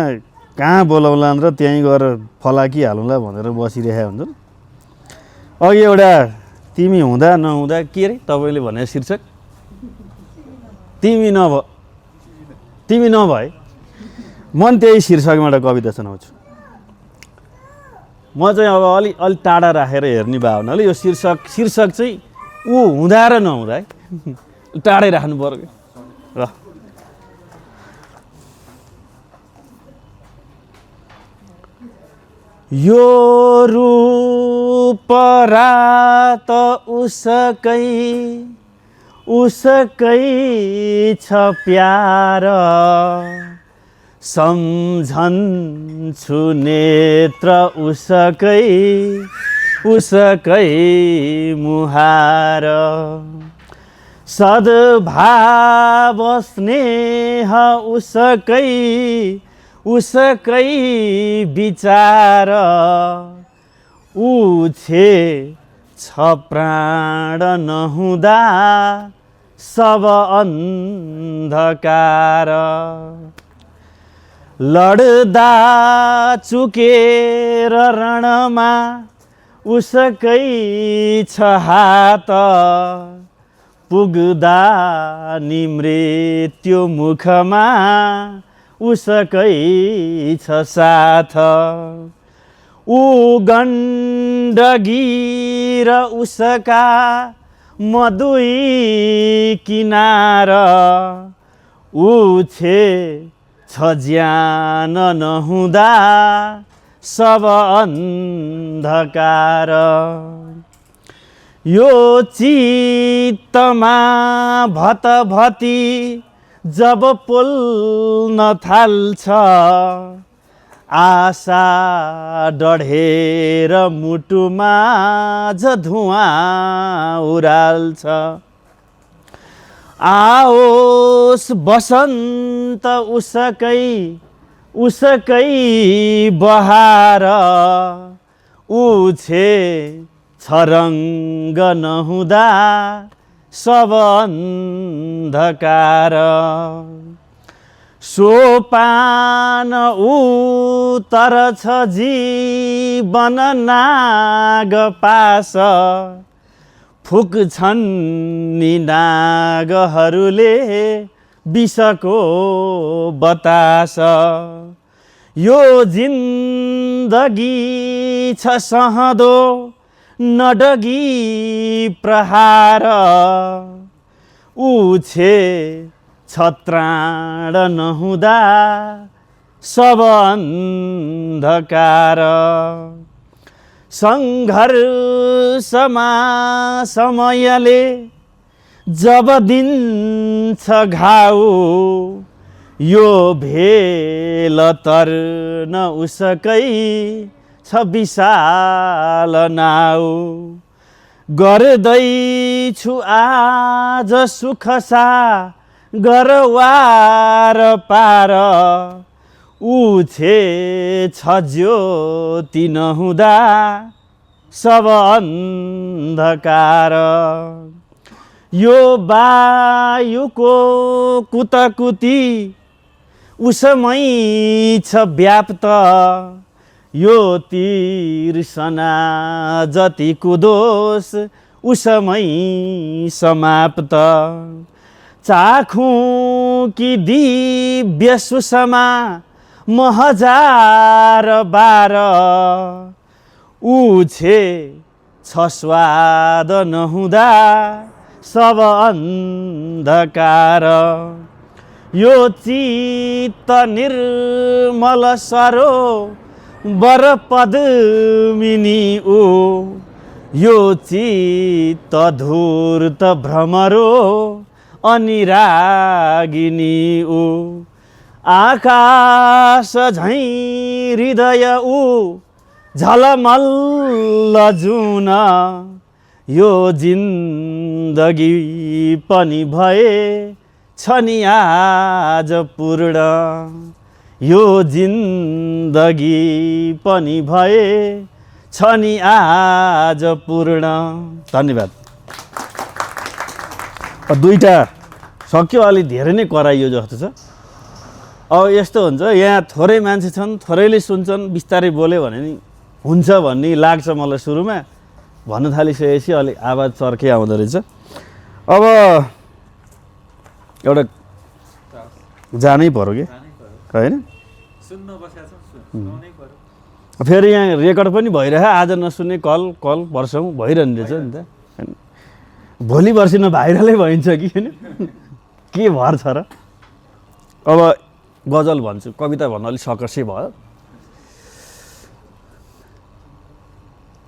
कहाँ बोलाउलान् र त्यहीँ गएर फलाकिहालौँला भनेर बसिरहेका हुन्छन्। अघि एउटा तिमी हुँदा नहुँदा के अरे तपाईँले भने शीर्षक तिमी नभए मन त्यही शीर्षकमा एउटा कविता सुनाउँछु। म चाहिँ अब अलि टाढा राखेर हेर्ने भावनाले यो शीर्षक चाहिँ ऊ हुँदा र नहुँदा है टाढै राख्नु पर्यो र यो रूप रात उसकै छ प्यार सम्झन्छु नेत्र उसकै मुहार सद्भाव स्नेह उसकै विचार ऊ छे छ प्राण नहुँदा सब अन्धकार लड्दा चुकेर रणमा उसकै छ हात पुग्दा नि मृत्यु मुखमा उसकै छ साथ ऊ गण्डकी र उसका मधुई किनार ऊ छे छ ज्ञान नहुँदा सब अन्धकार यो चित्तमा भतभती जब पोल्न थाल्छ आशा डढेर मुटुमा धुवाँ उराल्छ आओस् बसन्त उसकै बहार ऊ छे छ रङ्ग नहुँदा सब अन्धकार सोपान उतर छ जीवन नाग पास फुक्छन् नि नागहरूले विषको बतास यो जिन्दगी छ सहँदो नडगी प्रहार उछे छत्राण नहुँदा सब अन्धकार सङ्घर्षमा समयले जब दिन्छ घाउ यो भेल तर्न उसकै छ विशाल नाउ गर्दैछु आज सुख सा गरवार पार उछे छ ज्योति नहुँदा सब अन्धकार यो वायुको कुतकुती उसमै छ व्याप्त यो तिर्सना जतिको दोष उसमै समाप्त चाखौँ कि दिव्य सुषमा म हजार बार उछे छ स्वाद नहुँदा सब अन्धकार यो चित्त निर्मल सरो वर पद्मिनी ओ यो चित्त धूर्त भ्रमरो अनिरागिनी ऊ आकाश झैँ हृदय ऊ झलमल्ल जुन यो जिन्दगी पनि भए छ नि आज पूर्ण यो जिन्दगी पनि भए छ नि आज पूर्ण। धन्यवाद। दुईटा सक्यो, अलि धेरै नै कराइयो जस्तो छ। अब यस्तो हुन्छ, यहाँ थोरै मान्छे छन्, थोरैले सुन्छन्, बिस्तारै बोल्यो भने नि हुन्छ भन्ने लाग्छ मलाई। सुरुमा भन्न थालिसकेपछि अलिक आवाज चर्के आउँदो रहेछ। अब एउटा जानै पर्यो कि होइन, फेरि यहाँ रेकर्ड पनि भइरह्यो। आज नसुने कल वर्षौँ भइरहने रहेछ नि त। भोलि पर्सि न भाइरलै भइन्छ कि होइन, के भर छ र। अब गजल भन्छु, कविता भन्नु अलिक सकर्षै भयो।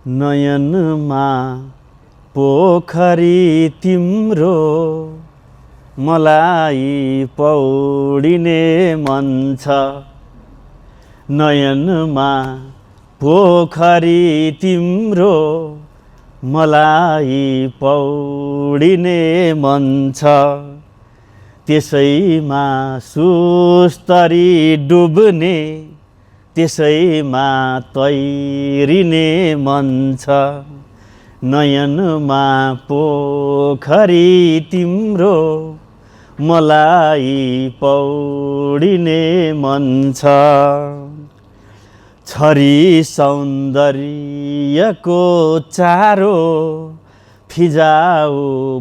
नयनमा पोखरी तिम्रो मलाई पौडिने मन छ। नयनमा पोखरी तिम्रो मलाई पौडिने मन छ। त्यसैमा सुस्तरी डुब्ने, त्यसैमा तैरिने मन छ। नयनमा पोखरी तिम्रो मलाई पौडिने मन छ। छरी सौन्दर्यको चारो फिजाऊ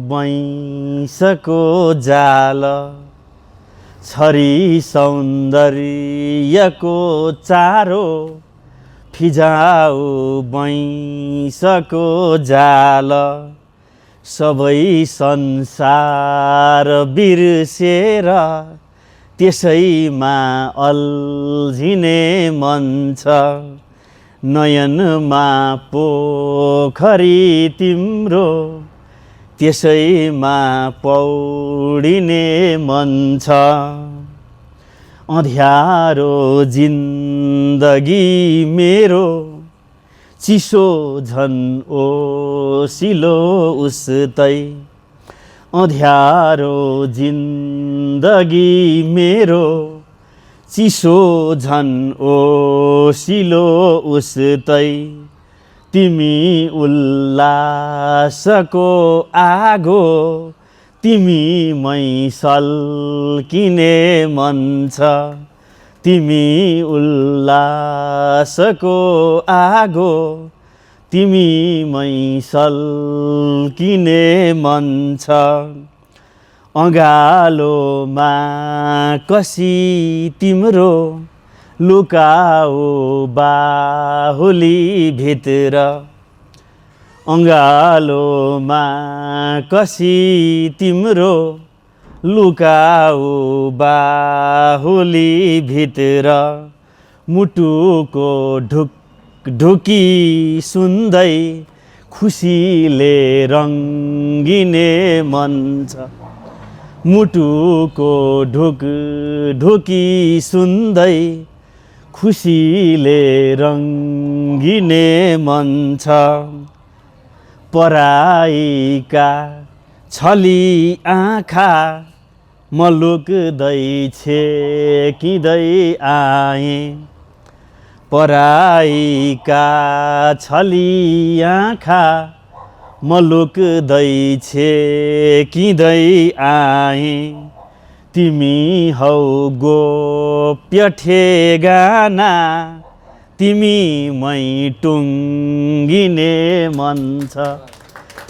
बैंसको जाल। छरी सौन्दर्यको चारो फिजाऊ बैंसको जाल। सबै संसार बिर्सेर त्यसैमा अल्झिने मन छ। नयनमा पोखरी तिम्रो त्यसैमा पौडिने मन छ। अँध्यारो जिन्दगी मेरो चिसो झन् ओसिलो उस्तै। अँध्यारो जिन्दगी मेरो चिसो झन् ओसिलो उस्तै। तिमी उल्लासको आगो तिमी मै सल्किने मन छ तिमी उल्लासको आगो तिमी मै सल्किने मन छ अँगालोमा कसी तिम्रो लुकाऊ बाहुली भित्र अँगालोमा कसी तिम्रो लुकाऊ बाहुली भित्र मुटुको ढुकी सुन्दै खुसीले रङ्गिने मन छ मुटुको ढुकी सुन्दै खुसीले रङ्गिने मन छ पराईका छली आँखा म लुक्दै छेकिँदै आएँ पराईका छली आँखा म लुक्दै छेकिँदै आएँ तिमी हौ गोप्य ठेगाना तिमी मै टुङ्गिने मन छ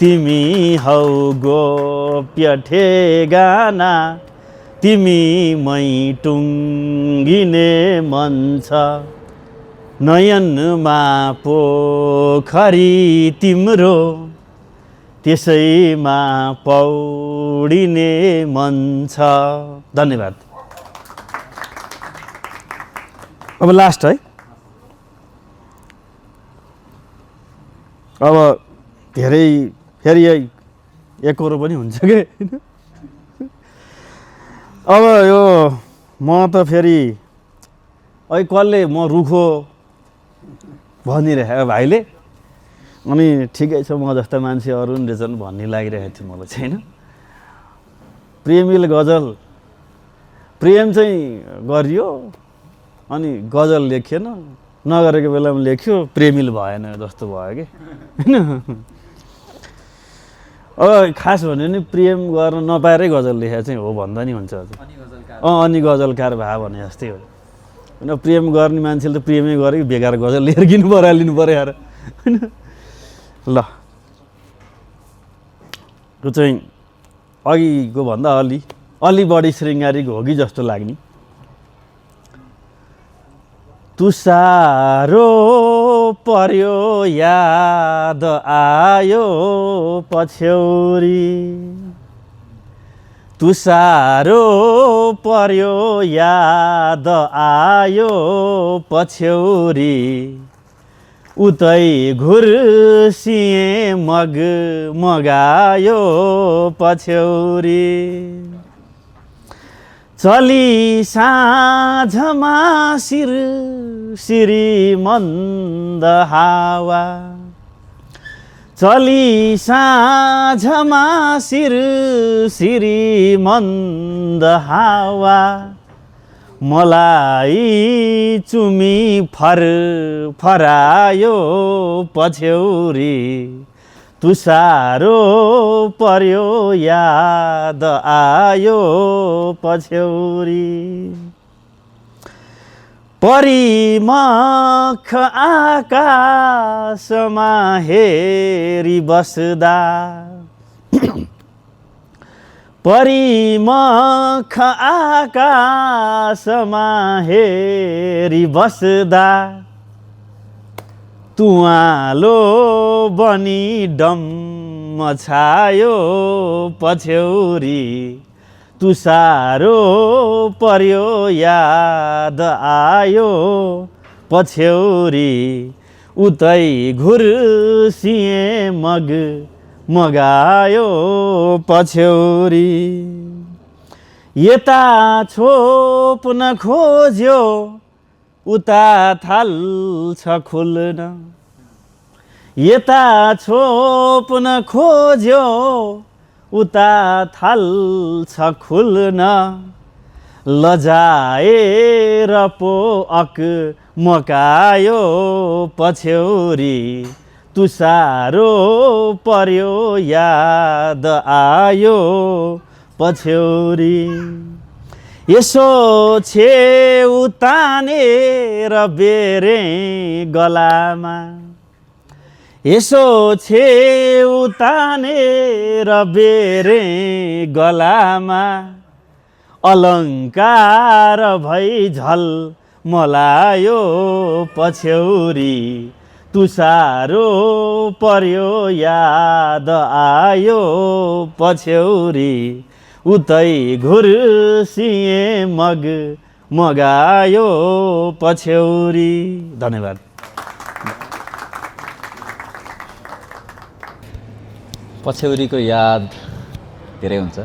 तिमी हौ गोप्य ठेगाना तिमी मै टुङ्गिने मन छ नयनमा पोखरी तिम्रो त्यसैमा पौडिने मन छ धन्यवाद अब लास्ट है अब धेरै फेरि एकरो पनि हुन्छ के अब यो म त फेरि अहिले कसले म रुखो भनिरहेको भाइले अनि ठिकै छ म जस्ता मान्छे अरू नि रहेछन् भन्ने लागिरहेको थियो मलाई चाहिँ होइन प्रेमिल गजल प्रेम चाहिँ गरियो अनि गजल लेखिएन नगरेको बेलामा लेख्यो प्रेमिल भएन जस्तो भयो कि होइन अब खास भन्यो भने प्रेम गर्न नपाएरै गजल लेखेको चाहिँ हो भन्दा नि हुन्छ अनि गजलकार भए भने जस्तै हो होइन प्रेम गर्ने मान्छेले त प्रेमै गरे बेकार गजल लेखेर किन बरालिनु पऱ्यो यार होइन ल त्यो चाहिँ अघिको भन्दा अलि बढी शृङ्गारिक हो कि जस्तो लाग्ने तुसारो पर्यो याद आयो पछ्यौरी तुसारो पर्यो याद आयो पछ्यौरी उतै घुर्सिए मगायो पछ्यौरी चली साँझमा सिरी मन्द हावा चली साँझमा सिरी मन्द हावा मलाई चुमी फरायो पछ्यौरी तुसारो पर्यो याद आयो पछ्यौरी परिमख आकाशमा हेरी बस्दा परिमख आकाशमा हेरी बस्दा तुवालो बनी डम्म छायो पछ्यौरी तुसारो पर्यो याद आयो पछ्यौरी उतै घुर्सिए मगायो पछ्यौरी यता छोप्न खोज्यो उता थाल्छ खुल्न यता छोप्न खोज्यो उता थाल्छ खुल्न लजाएर पो मकायो पछ्यौरी तुसारो पर्यो याद आयो पछ्यौरी यसो छेउ तानेर बेरे गलामा यसो छेउ तानेर बेरे गलामा अलङ्कार भई झल मलायो पछ्यौरी तुसारो पर्यो याद आयो पछ्यौरी उतै घुर्सिए मगायो पछ्यौरी। धन्यवाद। पछ्यौरीको याद धेरै हुन्छ,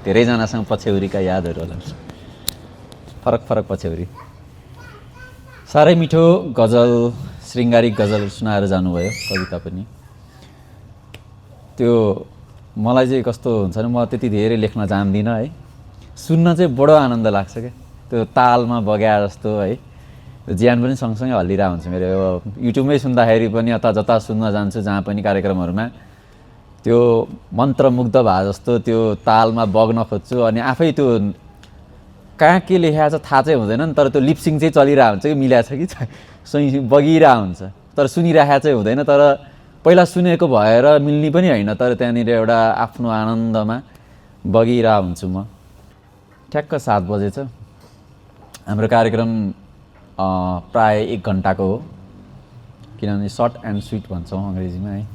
धेरैजनासँग पछ्यौरीका यादहरू होला, फरक फरक पछ्यौरी। साह्रै मिठो गजल, शृङ्गारिक गजल सुनाएर जानुभयो, कविता पनि। त्यो मलाई चाहिँ कस्तो हुन्छ नि, म त्यति धेरै लेख्न जान्दिनँ है, सुन्न चाहिँ बडो आनन्द लाग्छ क्या, त्यो तालमा बग्या जस्तो है, ज्यान पनि सँगसँगै हल्लिरहेको हुन्छ मेरो। यो युट्युबमै सुन्दाखेरि पनि अथवा जता सुन्न जान्छु जहाँ पनि कार्यक्रमहरूमा त्यो मन्त्रमुग्ध भए जस्तो त्यो तालमा बग्न खोज्छु, अनि आफै त्यो कहाँ के लेखेको छ थाहा चाहिँ हुँदैन नि, तर त्यो लिपसिङ चाहिँ चलिरहेको हुन्छ कि मिलाएको छ कि बगिरहेको हुन्छ, तर सुनिरहेको चाहिँ हुँदैन। तर पहिला सुनेको भएर मिल्ने पनि होइन, तर त्यहाँनिर एउटा आफ्नो आनन्दमा बगिरहेको हुन्छु म। ठ्याक्क 7 बजे छ, हाम्रो कार्यक्रम प्राय 1 घन्टाको हो, किनभने सर्ट एन्ड स्विट भन्छौँ अङ्ग्रेजीमा है,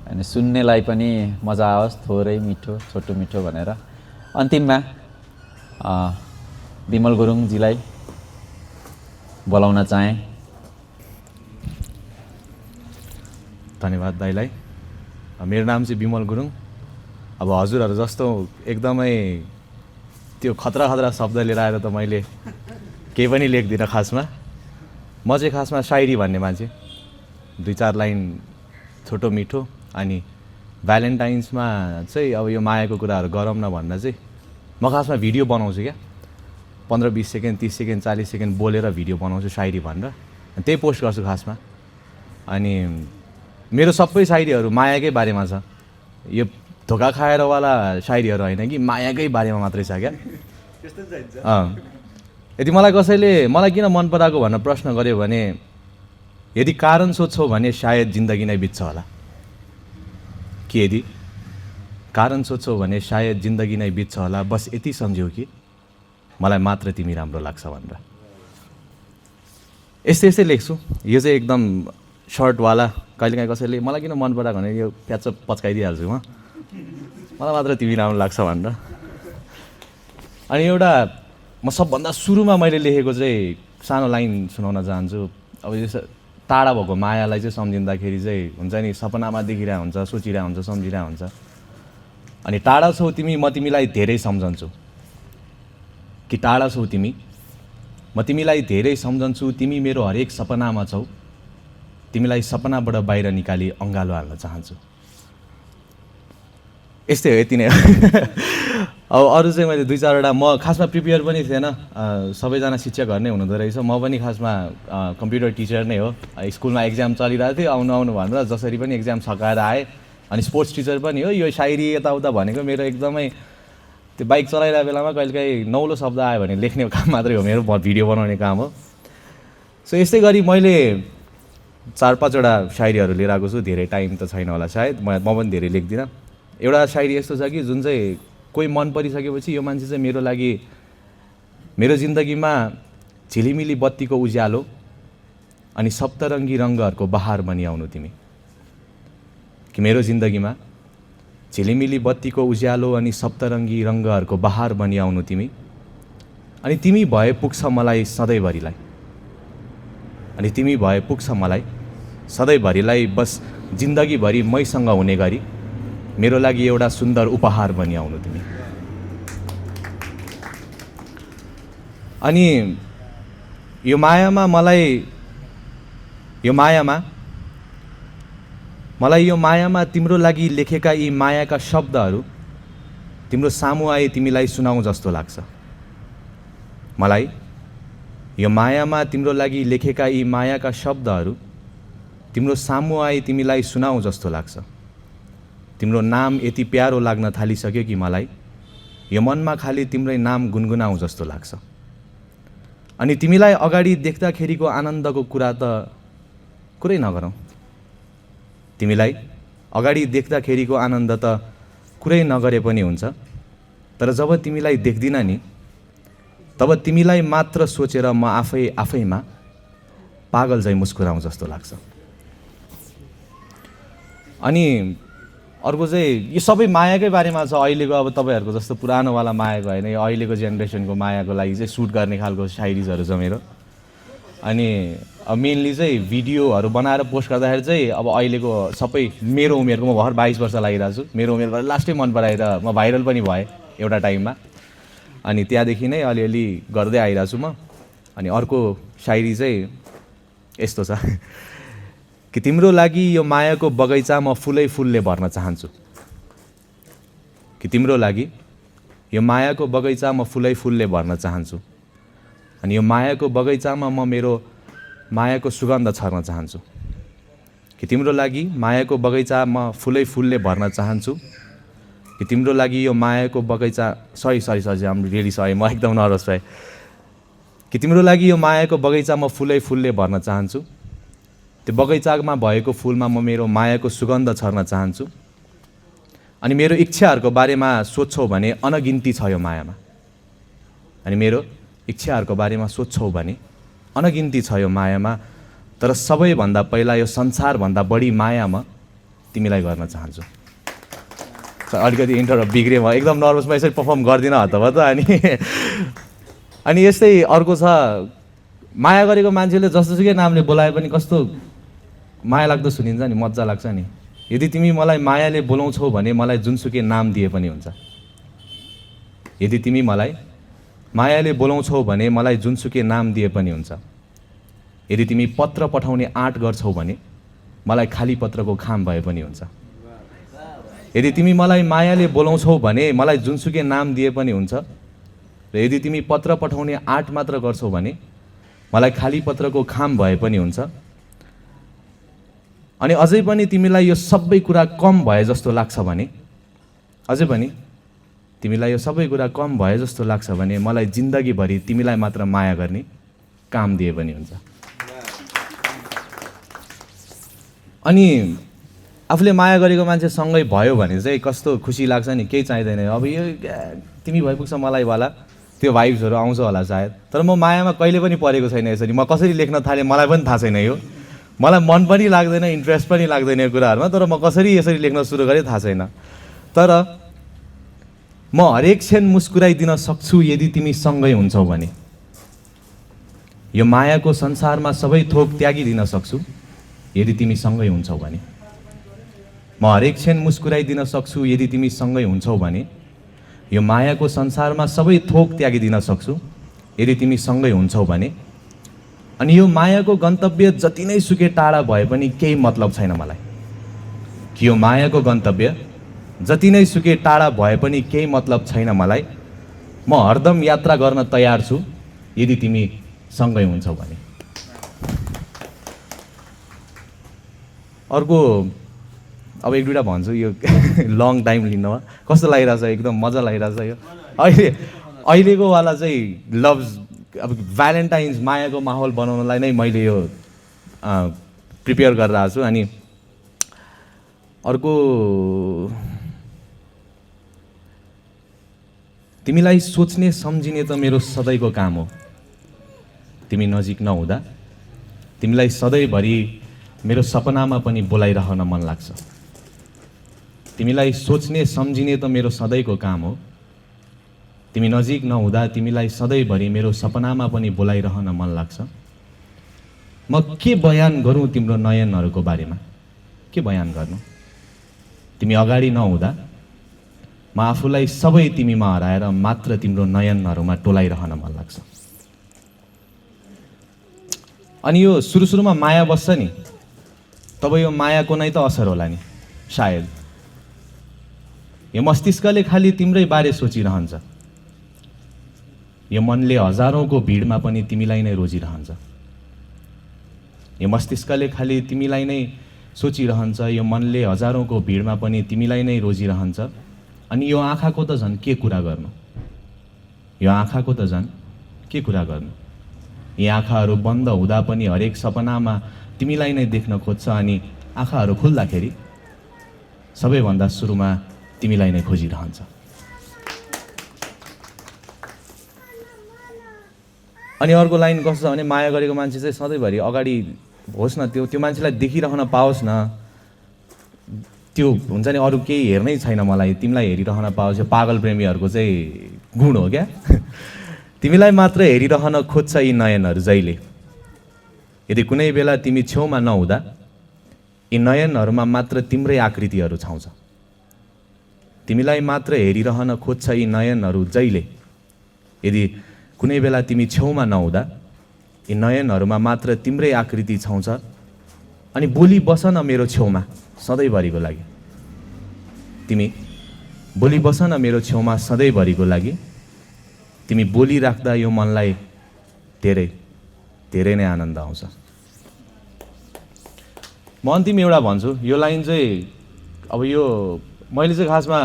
अनि सुन्नेलाई पनि मजा आओस्, थोरै मिठो छोटो मिठो भनेर। अन्तिममा विमल गुरुङजीलाई बोलाउन चाहेँ। धन्यवाद दाइलाई। मेरो नाम चाहिँ विमल गुरुङ। अब हजुरहरू जस्तो एकदमै त्यो खतरा खतरा शब्द लिएर आएर त मैले केही पनि लेख्दिनँ खासमा। म चाहिँ खासमा शायरी भन्ने मान्छे, 2-4 लाइन छोटो मिठो। अनि भ्यालेन्टाइन्समा चाहिँ अब यो मायाको कुराहरू गरौँ न भनेर चाहिँ म खासमा भिडियो बनाउँछु क्या, 15-20 सेकेन्ड 30 सेकेन्ड 40 सेकेन्ड बोलेर भिडियो बनाउँछु शायरी भनेर, अनि त्यही पोस्ट गर्छु खासमा। अनि मेरो सबै शायरीहरू मायाकै बारेमा छ, यो धोका खाएरवाला शायरीहरू होइन कि मायाकै बारेमा मात्रै छ क्या। यदि मलाई कसैले मलाई किन मन पराएको भनेर प्रश्न गर्यो भने, यदि कारण सोध्छौ भने सायद जिन्दगी नै बित्छ होला, कि यदि कारण सोध्छौ भने सायद जिन्दगी नै बित्छ होला, बस यति सम्झ्यौ कि मलाई मात्र तिमी राम्रो लाग्छ भनेर। यस्तै यस्तै लेख्छु। यो चाहिँ एकदम सर्टवाला, कहिलेकाहीँ कसैले मलाई किन मन पराएको भने यो प्याच पच्काइदिइहाल्छु म, मलाई मात्र तिमी राम्रो लाग्छ भनेर। अनि एउटा म सबभन्दा सुरुमा मैले लेखेको चाहिँ सानो लाइन सुनाउन चाहन्छु। अब यो टाढा भएको मायालाई चाहिँ सम्झिँदाखेरि चाहिँ हुन्छ नि, सपनामा देखिरहेको हुन्छ, सोचिरहेको हुन्छ, सम्झिरहेको हुन्छ। अनि टाढा छौ तिमी, म तिमीलाई धेरै सम्झन्छु, कि टाढा छौ तिमी, म तिमीलाई धेरै सम्झन्छु, तिमी मेरो हरेक सपनामा छौ, तिमीलाई सपनाबाट बाहिर निकाली अँगालो हाल्न चाहन्छु। यस्तै हो, यति नै हो। अब अरू चाहिँ मैले 2-4वटा, म खासमा प्रिपेयर पनि थिएन, सबैजना शिक्षकहरू नै हुनुहुँदो रहेछ, म पनि खासमा कम्प्युटर टिचर नै हो। स्कुलमा एक्जाम चलिरहेको थियो, आउनु आउनु भनेर जसरी पनि एक्जाम सकाएर आएँ। अनि स्पोर्ट्स टिचर पनि हो। यो शायरी यताउता भनेको मेरो एकदमै त्यो बाइक चलाइरहेको बेलामा कहिलेकाहीँ नौलो शब्द आयो भने लेख्ने काम मात्रै हो मेरो, भिडियो बनाउने काम हो। सो यस्तै गरी मैले 4-5वटा शायरीहरू लिएर आएको छु, धेरै टाइम त छैन होला सायद, म पनि धेरै लेख्दिनँ। एउटा शायरी यस्तो छ कि जुन चाहिँ कोही मन परिसकेपछि यो मान्छे चाहिँ मेरो लागि, मेरो जिन्दगीमा झिलिमिली बत्तीको उज्यालो अनि सप्तरङ्गी रङ्गहरूको बहार बनिआउनु तिमी, कि मेरो जिन्दगीमा झिलिमिली बत्तीको उज्यालो अनि सप्तरङ्गी रङ्गहरूको बहार बनिआउनु तिमी, अनि तिमी भए पुग्छ मलाई सधैँभरिलाई, अनि तिमी भए पुग्छ मलाई सधैँभरिलाई, बस जिन्दगीभरि मैसँग हुने गरी मेरो लागि एउटा सुन्दर उपहार बनिआउनु तिमी। अनि यो मायामा तिम्रो लागि लेखेका यी मायाका शब्दहरू तिम्रो सामु आए तिमीलाई सुनाउँ जस्तो लाग्छ। मलाई यो मायामा तिम्रो लागि लेखेका यी मायाका शब्दहरू तिम्रो सामु आई तिमीलाई सुनाऊ जस्तो लाग्छ। तिम्रो नाम यति प्यारो लाग्न थालिसक्यो कि मलाई यो मनमा खाली तिम्रै नाम गुनगुनाऊ जस्तो लाग्छ। अनि तिमीलाई अगाडि देख्दाखेरिको आनन्दको कुरा त कुरै नगरौँ। तिमीलाई अगाडि देख्दाखेरिको आनन्द त कुरै नगरे पनि हुन्छ, तर जब तिमीलाई देख्दिनँ नि तब तिमीलाई मात्र सोचेर म आफैमा पागल झैँ मुस्कुराउँ जस्तो लाग्छ। अनि अर्को चाहिँ यो सबै मायाकै बारेमा छ। अहिलेको अब तपाईँहरूको जस्तो पुरानोवाला मायाको होइन, यो अहिलेको जेनेरेसनको मायाको लागि चाहिँ सुट गर्ने खालको साइरिजहरू छ मेरो। अनि मेनली चाहिँ भिडियोहरू बनाएर पोस्ट गर्दाखेरि चाहिँ अब अहिलेको सबै मेरो उमेरको, म भर्खर 22 वर्ष लागिरहेको छु, मेरो उमेरबाट लास्टै मन पराएर म भाइरल पनि भएँ एउटा टाइममा। अनि त्यहाँदेखि नै अलिअलि गर्दै आइरहेको छु म। अनि अर्को सायरी चाहिँ यस्तो छ कि तिम्रो लागि यो मायाको बगैँचा म फुलै फुलले भर्न चाहन्छु। कि तिम्रो लागि यो मायाको बगैँचा म फुलै फुलले भर्न चाहन्छु। अनि यो मायाको बगैँचामा म मेरो मायाको सुगन्ध छर्न चाहन्छु। कि तिम्रो लागि मायाको बगैँचा म फुलै फुलले भर्न चाहन्छु। कि तिम्रो लागि यो मायाको बगैँचा सरी आम रियली सरी, म एकदम नर्भस भएँ। कि तिम्रो लागि यो मायाको बगैँचा म फुलै फुलले भर्न चाहन्छु। त्यो बगैँचामा भएको फुलमा म मेरो मायाको सुगन्ध छर्न चाहन्छु। अनि मेरो इच्छाहरूको बारेमा सोध्छौ भने अनगिन्ती छ यो मायामा। अनि मेरो इच्छाहरूको बारेमा सोध्छौ भने अनगिन्ती छ यो मायामा, तर सबैभन्दा पहिला यो संसारभन्दा बढी माया म तिमीलाई गर्न चाहन्छु। अलिकति इन्टरप्ट बिग्रेँ, म एकदम नर्भस, म यसरी पर्फर्म गर्दिनँ हतपत। अनि यस्तै अर्को छ, माया गरेको मान्छेले जस्तोसुकै नामले बोलाए पनि कस्तो माया लाग्दो सुनिन्छ नि, मजा लाग्छ नि। यदि तिमी मलाई मायाले बोलाउँछौ भने मलाई जुनसुकै नाम दिए पनि हुन्छ। यदि तिमी मलाई मायाले बोलाउँछौ भने मलाई जुनसुकै नाम दिए पनि हुन्छ। यदि तिमी पत्र पठाउने आँट गर्छौ भने मलाई खाली पत्रको खाम भए पनि हुन्छ। यदि तिमी मलाई मायाले बोलाउँछौ भने मलाई जुनसुकै नाम दिए पनि हुन्छ। र यदि तिमी पत्र पठाउने आँट मात्र गर्छौ भने मलाई खाली पत्रको खाम भए पनि हुन्छ। अनि अझै पनि तिमीलाई यो सबै कुरा कम भए जस्तो लाग्छ भने, अझै पनि तिमीलाई यो सबै कुरा कम भए जस्तो लाग्छ भने मलाई जिन्दगीभरि तिमीलाई मात्र माया गर्ने काम दिए पनि हुन्छ। अनि आफूले माया गरेको मान्छे सँगै भयो भने चाहिँ कस्तो खुसी लाग्छ नि, केही चाहिँदैन। अब यो तिमी भइपुग्छ मलाई वाला त्यो भाइब्सहरू आउँछ होला सायद। तर म मायामा कहिले पनि परेको छैन यसरी। म कसरी लेख्न थालेँ मलाई पनि थाहा छैन। यो मलाई मन पनि लाग्दैन, इन्ट्रेस्ट पनि लाग्दैन यो कुराहरूमा। तर म कसरी यसरी लेख्न सुरु गरेँ थाहा छैन। तर म हरेक क्षण मुस्कुराइदिन सक्छु यदि तिमी सँगै हुन्छौ भने। यो मायाको संसारमा सबै थोक त्यागिदिन सक्छु यदि तिमी सँगै हुन्छौ भने। म हरेक क्षण मुस्कुराइदिन सक्छु यदि तिमी सँगै हुन्छौ भने। यो मायाको संसारमा सबै थोक त्यागिदिन सक्छु यदि तिमी सँगै हुन्छौ भने। अनि यो मायाको गन्तव्य जति नै सुकै टाढा भए पनि केही मतलब छैन मलाई। कि यो मायाको गन्तव्य जति नै सुकै टाढा भए पनि केही मतलब छैन मलाई। म हरदम यात्रा गर्न तयार छु यदि तिमी सँगै हुन्छौ भने। अर्को अब एक दुईवटा भन्छु, यो लङ टाइम लिनमा कस्तो लागिरहेछ, एकदम मजा लागिरहेछ। यो अहिलेको वाला चाहिँ लभ्स, अब भ्यालेन्टाइन्स मायाको माहौल बनाउनलाई नै मैले यो प्रिपेयर गरेर आएको छु। अनि अर्को, तिमीलाई सोच्ने सम्झिने त मेरो सधैँको काम हो। तिमी नजिक नहुँदा तिमीलाई सधैँभरि मेरो सपनामा पनि बोलाइरहन मन लाग्छ। तिमीलाई सोच्ने सम्झिने त मेरो सधैँको काम हो। तिमी नजिक नहुँदा तिमीलाई सधैँभरि मेरो सपनामा पनि बोलाइरहन मन लाग्छ। म के बयान गरौँ तिम्रो नयनहरूको बारेमा, के बयान गर्नु। तिमी अगाडि नहुँदा म आफूलाई सबै तिमीमा हराएर मात्र तिम्रो नयनहरूमा टोलाइरहन मन लाग्छ। अनि यो सुरुमा माया बस्छ नि, तब यो मायाको नै त असर होला नि सायद। यो मस्तिष्कले खालि तिम्रै बारे सोचिरहन्छ। यो मनले हजारौँको भिडमा पनि तिमीलाई नै रोजिरहन्छ। यो मस्तिष्कले खालि तिमीलाई नै सोचिरहन्छ, यो मनले हजारौँको भिडमा पनि तिमीलाई नै रोजिरहन्छ। अनि यो आँखाको त झन् के कुरा गर्नु, यो आँखाको त झन् के कुरा गर्नु। यी आँखाहरू बन्द हुँदा पनि हरेक सपनामा तिमीलाई नै देख्न खोज्छ, अनि आँखाहरू खुल्दाखेरि सबैभन्दा सुरुमा तिमीलाई नै खोजिरहन्छ। अनि अर्को लाइन कस्तो छ भने माया गरेको मान्छे चाहिँ सधैँभरि अगाडि होस् न, त्यो मान्छेलाई देखिरहन पाओस् न, त्यो हुन्छ नि अरू केही हेर्नै छैन मलाई, तिमीलाई हेरिरहन पाओस्। यो पागल प्रेमीहरूको चाहिँ गुण हो क्या। तिमीलाई मात्र हेरिरहन खोज्छ यी नयनहरू जहिले, यदि कुनै बेला तिमी छेउमा नहुँदा यी नयनहरूमा मात्र तिम्रै आकृतिहरू छाउँछ। तिमीलाई मात्र हेरिरहन खोज्छ यी नयनहरू जहिले, यदि कुनै बेला तिमी छेउमा नहुँदा यी नयनहरूमा मात्र तिम्रै आकृति छाउँछ। अनि बोली बस न मेरो छेउमा सधैँभरिको लागि, तिमी बोली बस न मेरो छेउमा सधैँभरिको लागि। तिमी बोलिराख्दा यो मनलाई धेरै धेरै नै आनन्द आउँछ। म अन्तिम एउटा भन्छु, यो लाइन चाहिँ अब यो मैले चाहिँ खासमा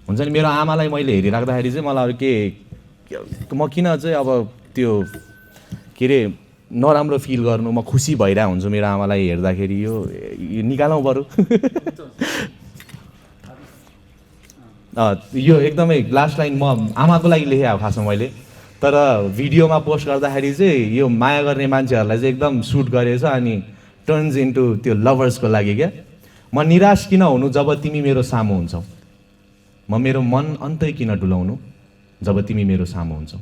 हुन्छ नि मेरो आमालाई मैले हेरिराख्दाखेरि चाहिँ मलाई अरू म किन चाहिँ अब त्यो के अरे नराम्रो फिल गर्नु, म खुसी भइरहेको हुन्छु मेरो आमालाई हेर्दाखेरि। यो निकालौँ बरु। यो एकदमै लास्ट लाइन म आमाको लागि लेखेँ खासमा मैले, तर भिडियोमा पोस्ट गर्दाखेरि चाहिँ यो माया गर्ने मान्छेहरूलाई चाहिँ एकदम सुट गरेछ, अनि टर्न्स इन्टु त्यो लभर्सको लागि क्या। म निराश किन हुनु जब तिमी मेरो सामु हुन्छौ, म मेरो मन अन्तै किन डुलाउनु जब तिमी मेरो सामु हुन्छौ।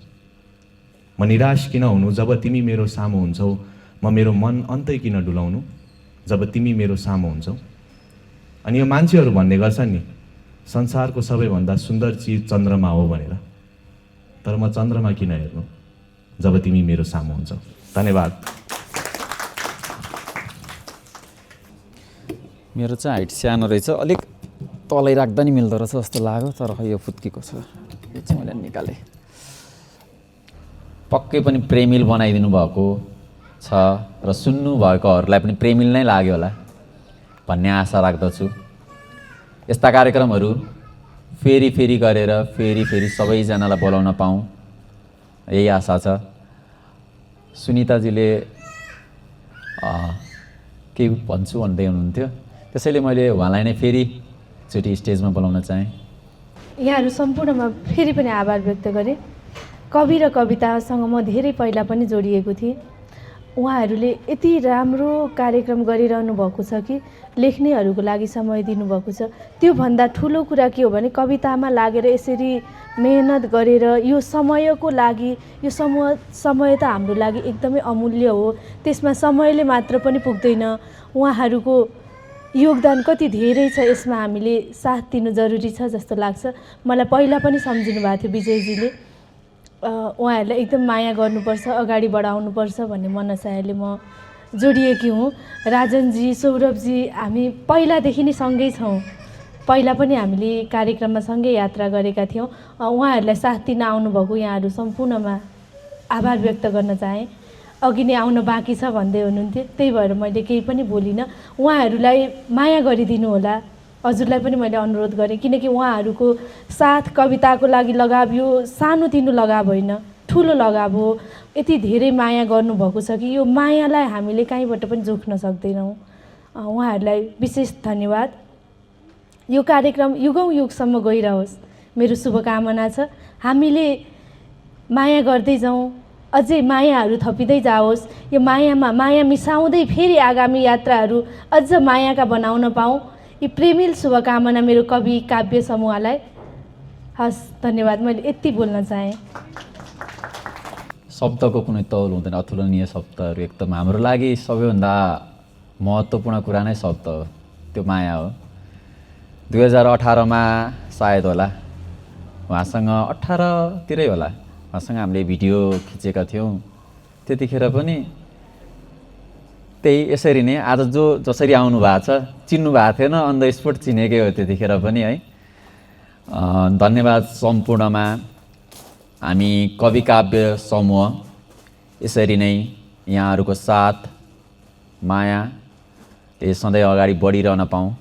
म निराश किन हुनु जब तिमी मेरो सामु हुन्छौ, म मेरो मन अन्तै किन डुलाउनु जब तिमी मेरो सामु हुन्छौ। अनि यो मान्छेहरू भन्ने गर्छन् नि संसारको सबैभन्दा सुन्दर चिज चन्द्रमा हो भनेर, तर म चन्द्रमा किन हेर्नु जब तिमी मेरो सामु हुन्छौ। धन्यवाद। मेरो चाहिँ हाइट सानो रहेछ, अलिक तलै राख्दा नि मिल्दो रहेछ जस्तो लाग्यो, तर खै यो फुत्कीको छ, यो चाहिँ मैले निकालेँ। पक्कै पनि प्रेमिल बनाइदिनु भएको छ र सुन्नुभएकोहरूलाई पनि प्रेमिल नै लाग्यो होला भन्ने आशा राख्दछु। यस्ता कार्यक्रमहरू फेरि फेरि गरेर फेरि सबैजनालाई बोलाउन पाऊँ, यही आशा छ। सुनिताजीले केही भन्छु भन्दै हुनुहुन्थ्यो, त्यसैले मैले उहाँलाई नै फेरिचोटि स्टेजमा बोलाउन चाहेँ। यहाँहरू सम्पूर्णमा फेरि पनि आभार व्यक्त गरेँ। कवि र कवितासँग म धेरै पहिला पनि जोडिएको थिएँ। उहाँहरूले यति राम्रो कार्यक्रम गरिरहनु भएको छ कि लेख्नेहरूको लागि समय दिनुभएको छ। त्योभन्दा ठुलो कुरा के हो भने कवितामा लागेर यसरी मेहनत गरेर यो समयको लागि, यो समय त हाम्रो लागि एकदमै अमूल्य हो, त्यसमा समयले मात्र पनि पुग्दैन। उहाँहरूको योगदान कति धेरै छ, यसमा हामीले साथ दिनु जरुरी छ जस्तो लाग्छ। मलाई पहिला पनि सम्झिनु भएको थियो विजयजीले, उहाँहरूलाई एकदम माया गर्नुपर्छ, अगाडि बढाउनुपर्छ भन्ने मनसायले म जोडिएकी हुँ। राजनजी, सौरभजी हामी पहिलादेखि नै सँगै छौँ, पहिला पनि हामीले कार्यक्रममा सँगै यात्रा गरेका थियौँ। उहाँहरूलाई साथ दिन आउनुभएको यहाँहरू सम्पूर्णमा आभार व्यक्त गर्न चाहेँ। अघि नै आउन बाँकी छ भन्दै हुनुहुन्थ्यो, त्यही भएर मैले केही पनि बोलिनँ। उहाँहरूलाई माया गरिदिनु होला, हजुरलाई पनि मैले अनुरोध गरेँ, किनकि उहाँहरूको साथ कविताको लागि लगाव यो सानोतिनो लगाव होइन, ठुलो लगाव हो। यति धेरै माया गर्नुभएको छ कि यो मायालाई हामीले कहीँबाट पनि जोख्न सक्दैनौँ। उहाँहरूलाई विशेष धन्यवाद। यो कार्यक्रम युगौँ युगसम्म गइरहोस् मेरो शुभकामना छ। हामीले माया गर्दै जाउँ, अझै मायाहरू थपिँदै जाओस्। यो मायामा माया मिसाउँदै फेरि आगामी यात्राहरू अझ मायाका बनाउन पाऊँ, यी प्रेमिल शुभकामना मेरो कवि काव्य समूहलाई। हस्, धन्यवाद। मैले यति बोल्न चाहेँ। शब्दको कुनै तौल हुँदैन, अतुलनीय शब्दहरू एकदम हाम्रो लागि सबैभन्दा महत्त्वपूर्ण कुरा नै शब्द हो, त्यो माया हो। 2018मा सायद होला उहाँसँग, 18तिरै होला, उहाँसँग हामीले भिडियो खिचेका थियौँ। त्यतिखेर पनि त्यही यसरी नै आज जसरी आउनु भएको छ, चिन्नु भएको थिएन, अन द स्पोट चिनेकै हो त्यतिखेर पनि है। धन्यवाद सम्पूर्णमा। हामी कवि काव्य समूह यसरी नै यहाँहरूको साथ मायाले सधैँ अगाडि बढिरहन पाऊँ